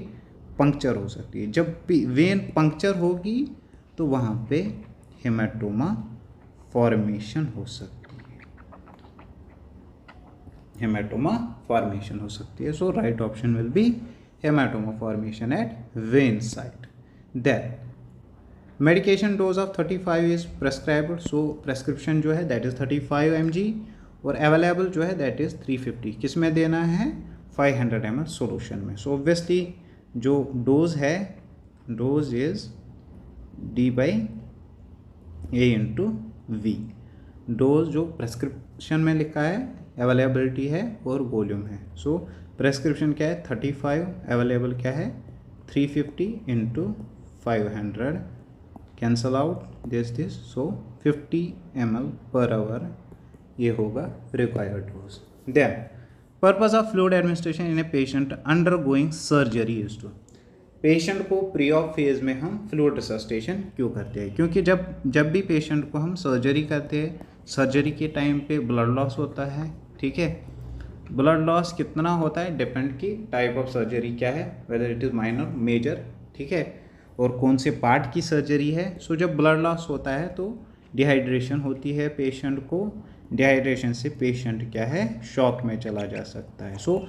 पंक्चर हो सकती है। जब वेन पंक्चर होगी तो वहाँ पे हेमाटोमा फॉर्मेशन हो सकती है, हेमाटोमा फॉर्मेशन हो सकती है। So right option will be haematoma formation at vein site. Then medication dose of 35 is prescribed, so prescription जो है दैट इज़ 35 mg और अवेलेबल जो है दैट इज़ 350। किस में देना है, 500 ml सोल्यूशन में। सो ऑब्वियसली जो डोज है, डोज इज़ D/A/V। डोज जो प्रेस्क्रिप्शन में लिखा है अवेलेबिलिटी है और वॉल्यूम है। सो प्रेस्क्रिप्शन क्या है 35, अवेलेबल क्या है 350 × 500, cancel out this, so 50 ml per hour ये होगा required dose. Then purpose of fluid administration in a patient undergoing surgery is to, patient को प्री ऑप फेज में हम फ्लूइड रिसस्टेशन क्यों करते हैं, क्योंकि जब भी पेशेंट को हम सर्जरी करते हैं, सर्जरी के टाइम पे ब्लड लॉस होता है, ठीक है। ब्लड लॉस कितना होता है डिपेंड की टाइप ऑफ सर्जरी क्या है, whether it is minor major, ठीक है। और कौन से पार्ट की सर्जरी है। सो जब ब्लड लॉस होता है तो डिहाइड्रेशन होती है पेशेंट को, डिहाइड्रेशन से पेशेंट क्या है, शॉक में चला जा सकता है। सो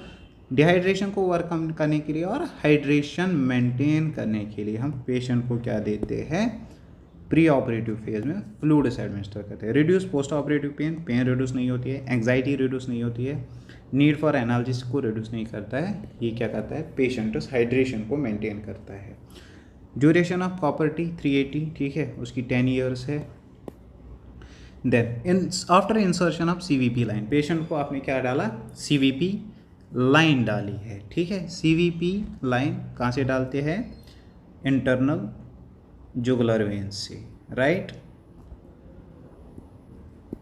डिहाइड्रेशन को ओवरकम करने के लिए और हाइड्रेशन मेंटेन करने के लिए हम पेशेंट को क्या देते हैं, प्री ऑपरेटिव फेज में फ्लूइड्स एडमिनिस्टर करते हैं। Reduce post operative pain, pain reduce नहीं होती है, एंग्जाइटी रिड्यूस नहीं होती है, नीड फॉर एनाल्जेसिक को रिड्यूस नहीं करता है। ये क्या करता है, पेशेंट हाइड्रेशन को मेंटेन करता है। ड्यूरेशन ऑफ कॉपर टी 380, ठीक है, उसकी 10 ईयर्स है। Then after insertion of CVP line, patient को आपने क्या डाला, CVP लाइन डाली है, ठीक है। CVP लाइन कहाँ से डालते हैं, इंटरनल जुगुलर वेन से, राइट।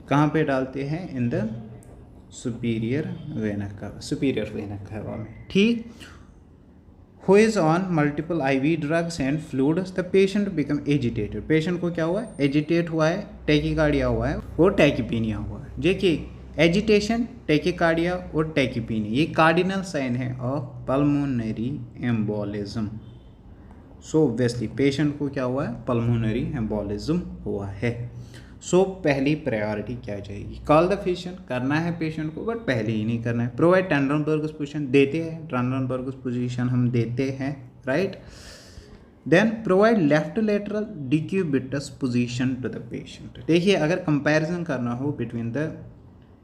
कहाँ पे डालते हैं, इन द सुपीरियर वेना cava में, ठीक। Who is on multiple IV drugs and fluids, the patient become agitated, patient को क्या हुआ है, एजिटेट हुआ है, टैकीकार्डिया हुआ है और टैकीपीनिया हुआ है। देखिए एजिटेशन, टैकीकार्डिया और टैकीपीनिया ये कार्डिनल साइन है of pulmonary embolism. So obviously patient को क्या हुआ है, पल्मोनरी एम्बोलिज्म हुआ है। सो पहली प्रायोरिटी क्या जाएगी, कॉल द फिजिशियन, करना है पेशेंट को बट पहले ही नहीं करना है। प्रोवाइड ट्रांडनबर्गस पोजीशन, देते हैं ट्रांडनबर्गस पोजीशन हम देते हैं, right. Then provide left lateral decubitus position to the patient. देखिए अगर कंपैरिजन करना हो between the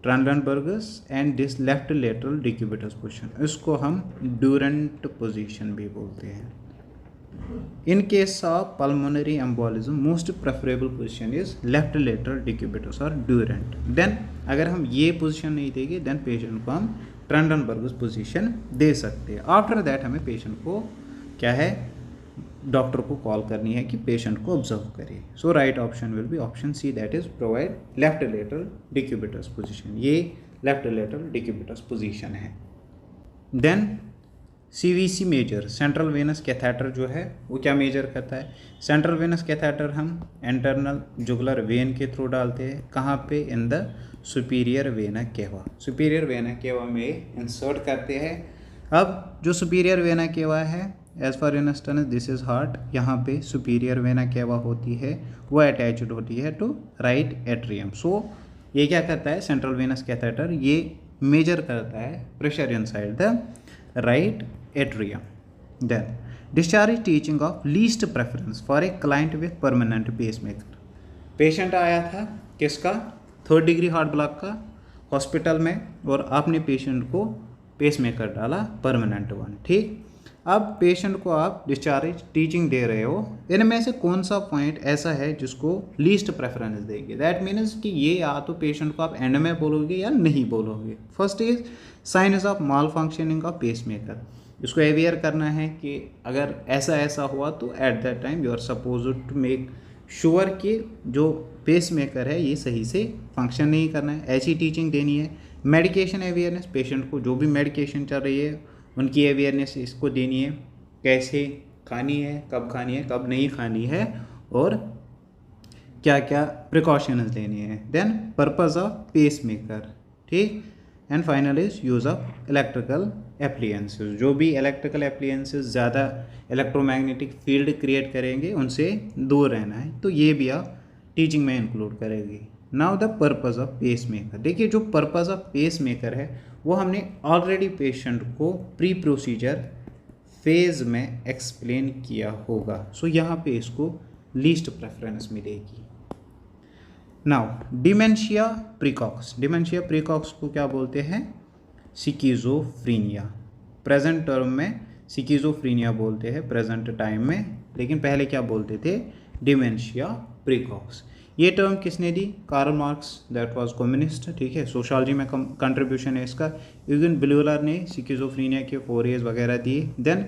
Trendelenburg's and this left lateral decubitus position, इसको हम ड्यूरेंट पोजीशन भी बोलते हैं। In case of pulmonary embolism, most preferable position is left lateral decubitus or Durant. Then अगर हम ये पोजीशन नहीं देंगे देन पेशेंट को हम ट्रांडनबर्गस पोजीशन दे सकते हैं। आफ्टर दैट हमें पेशेंट को क्या है, डॉक्टर को कॉल करनी है कि पेशेंट को ऑब्जर्व करे। So right option will be option C, that is provide left lateral decubitus position. ये लेफ्ट लेटरल डिक्यूबिटस पोजीशन है। Then CVC measure, central venous catheter जो है वो क्या मेजर करता है, सेंट्रल वेनस कैथेटर हम इंटरनल जुगुलर वेन के थ्रू डालते हैं। कहाँ पे, in the superior vena cava, superior vena cava में इंसर्ट करते हैं। अब जो सुपीरियर वेना केवा है, as for instance this is heart, यहाँ पे सुपीरियर वेना केवा होती है, वो अटैच्ड होती है टू राइट एट्रियम। सो ये क्या करता है, सेंट्रल वेनस कैथेटर ये मेजर करता है pressure inside the right atrium. Then discharge teaching of least preference for a client with permanent pacemaker. Patient आया था किसका, 3rd डिग्री हार्ट ब्लॉक का हॉस्पिटल में, और आपने पेशेंट को पेसमेकर डाला परमानेंट वन, ठीक। अब पेशेंट को आप डिस्चार्ज टीचिंग दे रहे हो, इनमें से कौन सा पॉइंट ऐसा है जिसको लीस्ट प्रेफरेंस देगी। दैट मीन्स कि ये या तो पेशेंट को आप एंड में बोलोगे या नहीं बोलोगे। First is signs of malfunctioning of pacemaker, इसको अवेयर करना है कि अगर ऐसा ऐसा हुआ तो at that time you are suppose to make sure कि जो पेसमेकर है ये सही से फंक्शन नहीं करना है, ऐसी टीचिंग देनी है। मेडिकेशन अवेयरनेस, पेशेंट को जो भी मेडिकेशन चल रही है उनकी अवेयरनेस इसको देनी है, कैसे खानी है, कब नहीं खानी है, और क्या क्या प्रिकॉशंस लेनी है। देन पर्पस ऑफ पेसमेकर, ठीक। And final is use of electrical appliances, जो भी इलेक्ट्रिकल एप्लियंसेस ज़्यादा इलेक्ट्रोमैग्नेटिक फील्ड क्रिएट करेंगे उनसे दूर रहना है, तो ये भी आप टीचिंग में इंक्लूड करेगी। Now the purpose of pacemaker, देखिए जो पर्पस ऑफ पेसमेकर है वो हमने ऑलरेडी पेशेंट को प्री प्रोसीजर फेज में एक्सप्लेन किया होगा। सो यहाँ पे इसको लीस्ट प्रेफरेंस मिलेगी। नाउ डिमेंशिया प्रीकॉक्स, डिमेंशिया प्रीकॉक्स को क्या बोलते हैं, सिकिज़ोफ्रीनिया। प्रेजेंट टर्म में सिकिज़ोफ्रीनिया बोलते हैं प्रेजेंट टाइम में, लेकिन पहले क्या बोलते थे, डिमेंशिया प्रीकॉक्स। ये टर्म किसने दी, Karl Marx, that was communist, ठीक है। सोशियोलॉजी में कंट्रीब्यूशन है इसका। यूगेन ब्यूलर ने सिकिज़ोफ्रीनिया के 4 एज वगैरह दिए। देन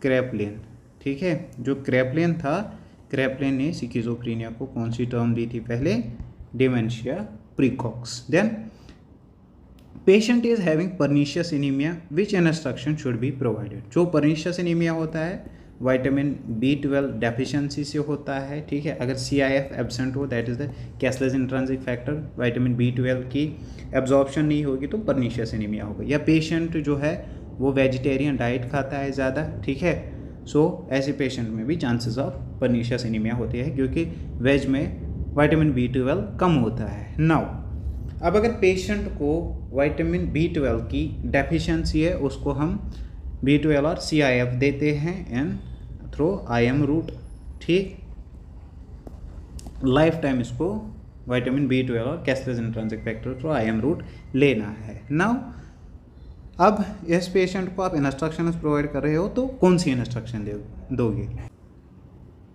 क्रेपलिन, ठीक है, जो क्रेपलिन था, क्रेपलिन ने सिकिज़ोफ्रीनिया को कौन सी टर्म दी थी पहले, dementia praecox. Then patient is having pernicious anaemia, which instruction should be provided. जो पर्नीशियस एनीमिया होता है विटामिन B12 डेफिशिएंसी से होता है, ठीक है। अगर CIF एब्सेंट हो, that is the cashless intrinsic factor, vitamin B12 की एब्जॉर्प्शन नहीं होगी तो पर्नीशियस एनीमिया होगा। या पेशेंट जो है वो वेजिटेरियन डाइट खाता है ज़्यादा, ठीक है, सो ऐसे पेशेंट में भी चांसेस ऑफ पर्नीशियस एनीमिया होती है क्योंकि वेज में विटामिन B12 कम होता है। नाउ अब अगर पेशेंट को विटामिन B12 की डेफिशिएंसी है, उसको हम B12 और CIF देते हैं इन थ्रू IM रूट, ठीक। लाइफ टाइम इसको विटामिन B12 और Castle's intrinsic factor through IM route लेना है। नाउ अब इस पेशेंट को आप इंस्ट्रक्शंस प्रोवाइड कर रहे हो तो कौन सी इंस्ट्रक्शन दोगे?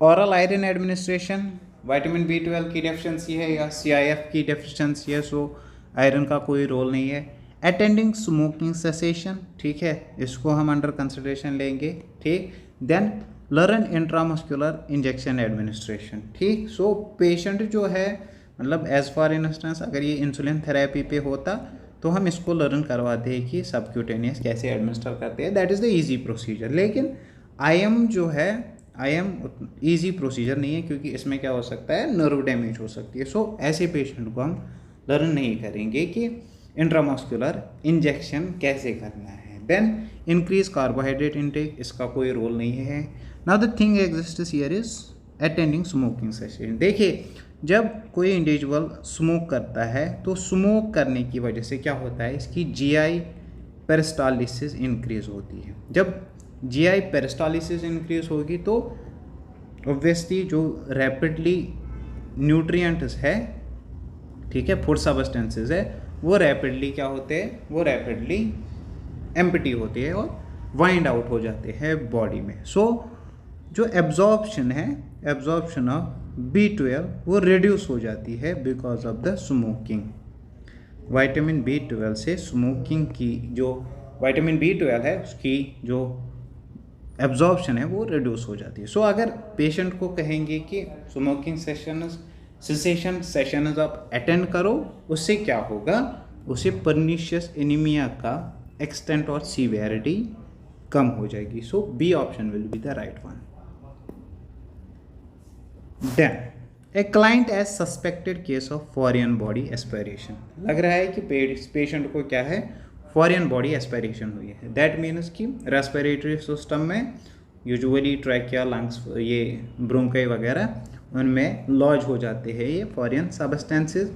Oral iron administration, vitamin B12 की डेफिशिएंसी है या CIF की डेफिशिएंसी है, सो आयरन का कोई रोल नहीं है। अटेंडिंग स्मोकिंग सेसेशन, ठीक है, इसको हम अंडर कंसिडरेशन लेंगे, ठीक। Then learn intramuscular injection administration, ठीक। सो पेशेंट जो है मतलब एज फॉर इंस्टेंस अगर ये इंसुलिन थेरेपी पे होता तो हम इसको लर्न करवाते हैं कि सबक्यूटेनियस कैसे एडमिनिस्टर करते हैं, that is the easy procedure. लेकिन IM जो है IM ईजी प्रोसीजर नहीं है क्योंकि इसमें क्या हो सकता है, नर्व डैमेज हो सकती है। सो ऐसे पेशेंट को हम लर्न नहीं करेंगे कि इंट्रामस्कुलर इंजेक्शन कैसे करना है। देन इंक्रीज कार्बोहाइड्रेट इनटेक, इसका कोई रोल नहीं है। Now the thing exists here is attending smoking session. देखिए जब कोई इंडिविजुअल स्मोक करता है तो स्मोक करने की वजह से क्या होता है, इसकी GI पेरिस्टालिसिस इंक्रीज होती है। जब GI पेरिस्टालिसिस इंक्रीज होगी तो ऑब्वियसली जो रैपिडली न्यूट्रिएंट्स है, ठीक है, फूड सब्सटेंसेस है, वो रैपिडली क्या होते हैं, वो रैपिडली एम्प्टी होते हैं और वाइंड आउट हो जाते हैं बॉडी में। सो जो एब्जॉर्प्शन है, एब्जॉर्प्शन ऑफ B12 वो रिड्यूस हो जाती है because of the smoking. Vitamin B12 से स्मोकिंग की जो विटामिन B12 है उसकी जो एब्जॉर्प्शन है वो रिड्यूस हो जाती है। सो अगर पेशेंट को कहेंगे कि स्मोकिंग सेशंस आप अटेंड करो, उससे क्या होगा, उससे पर्नीशियस एनीमिया का एक्सटेंट और सीवियरिटी कम हो जाएगी। सो B option will be the right one. Then a client as suspected case of foreign body aspiration, लग रहा है कि पेशेंट को क्या है, फॉरेन बॉडी एस्पायरेशन हुई है। दैट मीन्स कि रेस्पिरेटरी सिस्टम में यूजुअली ट्रैकिया, लंग्स, ये ब्रोंकाई वगैरह उनमें लॉज हो जाते हैं ये foreign substances.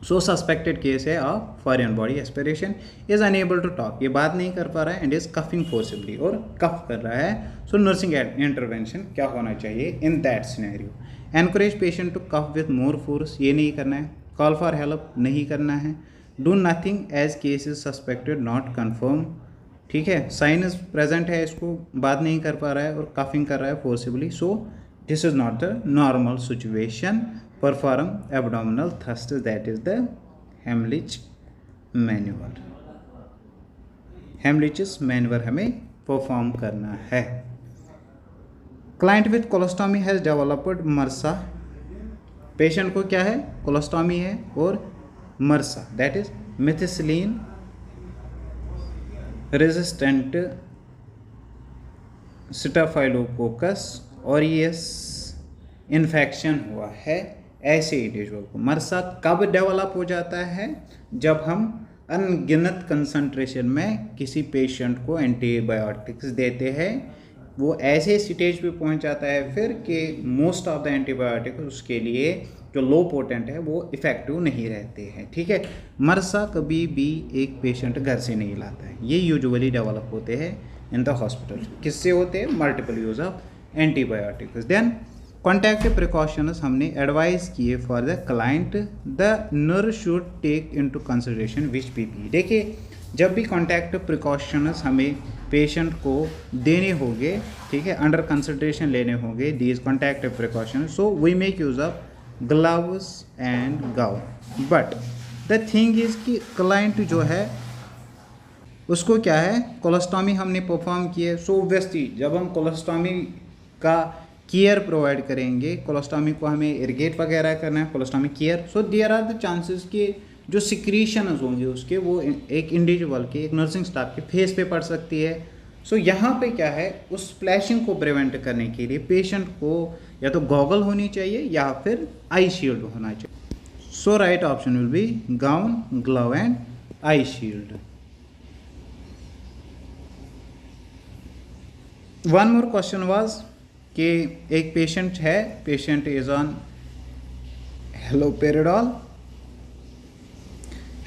So suspected case है of foreign body aspiration, is unable to talk, ये बात नहीं कर पा रहा है एंड इज कफिंग फोर्सिबली और कफ कर रहा है। सो नर्सिंग इंटरवेंशन क्या होना चाहिए in that scenario? Encourage patient to cough with more force, ये नहीं करना है। कॉल फॉर हेल्प नहीं करना है। Do nothing as case is suspected not confirm, ठीक है, साइन इज प्रेजेंट है, इसको बात नहीं कर पा रहा है और कफिंग कर रहा है forcibly. So this is not the normal situation. Perform abdominal thrust, that is the Heimlich manoeuvre. Heimlich's manoeuvre हमें परफॉर्म करना है। Client with colostomy has developed MRSA, patient को क्या है, कोलोस्टॉमी है और MRSA, that is methicillin resistant staphylococcus aureus infection हुआ है। ऐसे इंडिविजुअल को मर्सा कब डेवलप हो जाता है, जब हम अनगिनत कंसंट्रेशन में किसी पेशेंट को एंटीबायोटिक्स देते हैं, वो ऐसे स्टेज पे पहुंच जाता है फिर कि मोस्ट ऑफ द एंटीबायोटिक्स उसके लिए जो लो पोटेंट है वो इफ़ेक्टिव नहीं रहते हैं, ठीक है। मर्सा कभी भी एक पेशेंट घर से नहीं लाता है, ये यूजुअली डेवलप होते हैं इन द हॉस्पिटल। किससे होते हैं, multiple use of antibiotics. Then contact precautions हमने एडवाइस किए for the client, the nurse should take into consideration which PPE। देखिए जब भी कॉन्टैक्ट प्रिकॉशंस हमें पेशेंट को देने होंगे, ठीक है, अंडर कंसिडरेशन लेने होंगे these contact precaution, so we make use of gloves and gown. But the thing is कि क्लाइंट जो है उसको क्या है, कोलोस्टॉमी हमने परफॉर्म की है। सो ऑब्वियसली जब हम कोलोस्टॉमी का केयर प्रोवाइड करेंगे, कोलोस्टॉमी को हमें इरिगेट वगैरह करना है, colostomy care, so there are the chances कि जो सिक्रीशन होंगे उसके वो एक इंडिविजुअल के, एक नर्सिंग स्टाफ के फेस पे पड़ सकती है। सो यहाँ पे क्या है, उस स्प्लैशिंग को प्रिवेंट करने के लिए पेशेंट को या तो गॉगल होनी चाहिए या फिर आई शील्ड होना चाहिए। So right option will be gown, glove and eye shield. One more question was कि एक पेशेंट है, patient is on haloperidol.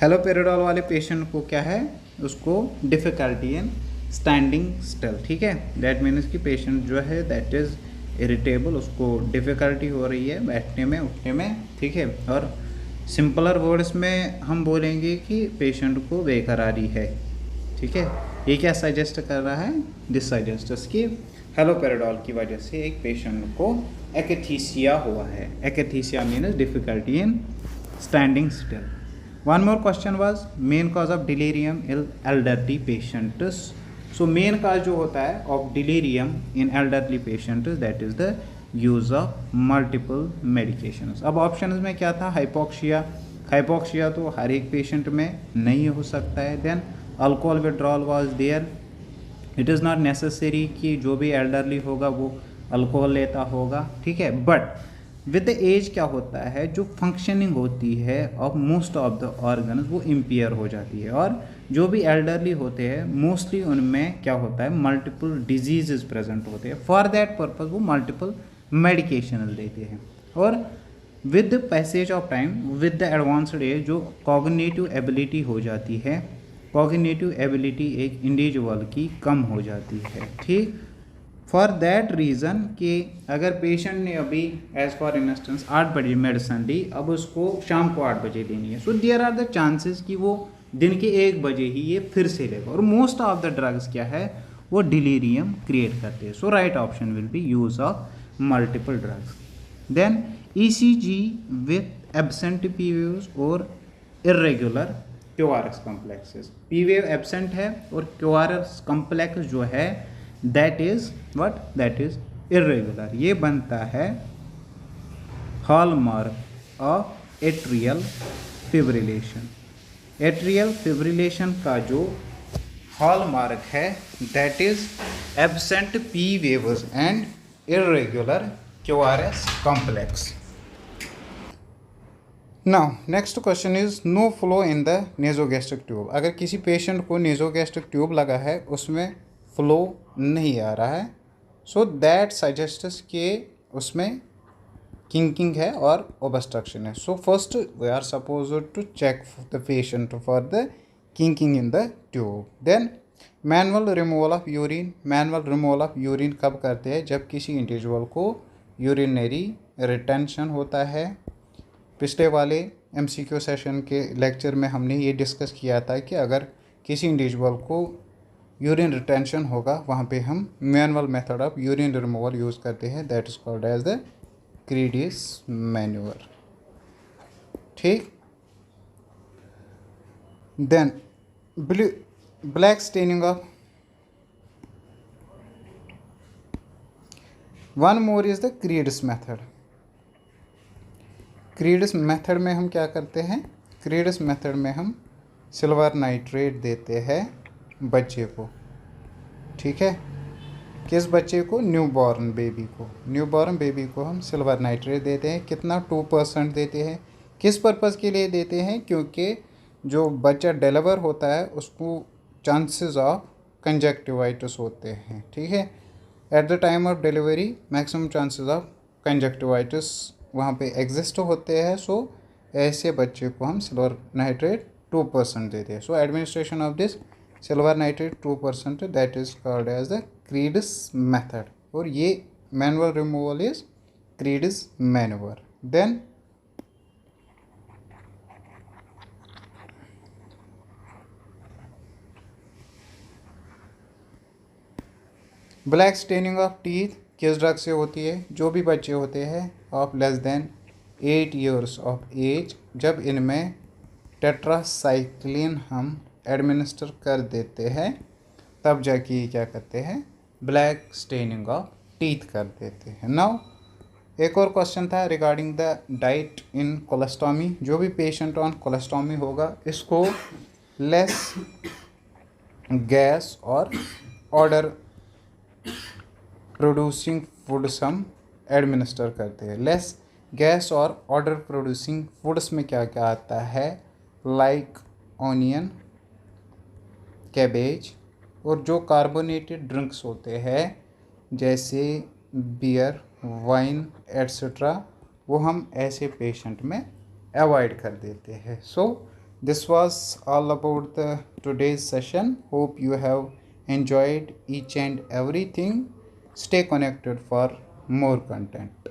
Haloperidol वाले पेशेंट को क्या है, उसको डिफ़िकल्टी इन स्टैंडिंग स्टिल, ठीक है। दैट मीन्स कि पेशेंट जो है दैट इज़ इरिटेबल, उसको डिफ़िकल्टी हो रही है बैठने में उठने में, ठीक है। और सिंपलर वर्ड्स में हम बोलेंगे कि पेशेंट को बेकरारी है, ठीक है। ये क्या सजेस्ट कर रहा है, दिस सजेस्ट्स कि हेलोपेरिडॉल की वजह से एक पेशेंट को एकथीसिया हुआ है। Akathisia means difficulty in standing still. One more question was main cause of delirium in elderly patients. So main cause जो होता है of delirium in elderly patients that is the use of multiple medications. अब options में क्या था, hypoxia। hypoxia तो हर एक patient में नहीं हो सकता है। Then alcohol withdrawal was there. It is not necessary कि जो भी elderly होगा वो अल्कोहल लेता होगा, ठीक है। बट विद द एज क्या होता है, जो फंक्शनिंग होती है of most of the organs वो इम्पेयर हो जाती है। और जो भी एल्डरली होते हैं मोस्टली उनमें क्या होता है, मल्टीपल डिजीजेस प्रेजेंट होते हैं। फॉर दैट पर्पस वो मल्टीपल मेडिकेशन लेते हैं। और with the passage of time, with the advanced age, जो कॉग्निटिव एबिलिटी हो जाती है, कॉग्निटिव एबिलिटी एक इंडिविजुअल की कम हो जाती है, ठीक। फॉर दैट रीज़न कि अगर पेशेंट ने अभी एज फॉर इंस्टेंस 8 बजे मेडिसिन ली, अब उसको शाम को 8 बजे लेनी है, so there are the chances कि वो दिन के 1 बजे ही ये फिर से लेगा। और मोस्ट ऑफ द ड्रग्स क्या है, वो डिलीरियम क्रिएट करते हैं। So right option will be use of multiple drugs. Then ECG with absent P waves और irregular QRS complexes. P wave absent है और QRS कॉम्प्लेक्स जो है that is what, that is irregular. ये बनता है hallmark of atrial fibrillation. Atrial fibrillation का जो हॉलमार्क है that is absent P waves and irregular QRS complex. Now next question is no flow in the nasogastric tube. अगर किसी patient को nasogastric tube लगा है, उसमें फ्लो नहीं आ रहा है, सो दैट सजेस्ट्स के उसमें किंकिंग है और ओबस्ट्रक्शन है। So first we are supposed to check the patient for the kinking in the tube. Then manual removal of urine. Manual removal of urine कब करते हैं, जब किसी इंडिविजुअल को यूरिनरी रिटेंशन होता है। पिछले वाले MCQ सेशन के लेक्चर में हमने ये डिस्कस किया था कि अगर किसी इंडिविजुअल को यूरिन रिटेंशन होगा, वहाँ पे हम manual method of urine removal use करते हैं, that is called as the Crede's manoeuvre, ठीक। Then black staining of, one more is the Crede's method. Crede's method में हम क्या करते हैं, क्रीडिस मेथड में हम सिल्वर नाइट्रेट देते हैं बच्चे को, ठीक है। किस बच्चे को, न्यूबॉर्न बेबी को। न्यूबॉर्न बेबी को हम सिल्वर नाइट्रेट देते हैं। कितना, 2% देते हैं। किस पर्पज़ के लिए देते हैं, क्योंकि जो बच्चा डिलीवर होता है उसको चांसेस ऑफ कंजक्टिवाइटिस होते हैं, ठीक है। At the time of delivery maximum chances of conjunctivitis वहाँ पे एग्जिस्ट होते हैं। सो ऐसे बच्चे को हम सिल्वर नाइट्रेट 2% देते हैं। So administration of this silver nitrate 2% that is called as the Crede's method. और ये manual removal is Crede's manoeuvre. Then black staining of teeth किस ड्रग से होती है, जो भी बच्चे होते हैं of less than 8 years of age, जब इनमें टेट्रासाइक्लिन हम एडमिनिस्टर कर देते हैं तब जाके ये क्या करते हैं, ब्लैक स्टेनिंग ऑफ टीथ कर देते हैं। नाउ एक और क्वेश्चन था रिगार्डिंग द डाइट इन कोलेस्टोमी। जो भी पेशेंट ऑन कोलेस्टोमी होगा इसको लेस गैस और ऑर्डर प्रोड्यूसिंग फूड्स हम एडमिनिस्टर करते हैं। लेस गैस और ऑर्डर प्रोड्यूसिंग फूड्स में क्या क्या आता है, लाइक ऑनियन, कैबेज, और जो कार्बोनेटेड ड्रिंक्स होते हैं जैसे बियर, वाइन एट्सेट्रा, वो हम ऐसे पेशेंट में अवॉइड कर देते हैं. So this was all about the today's session. Hope you have enjoyed each and everything. Stay connected for more content.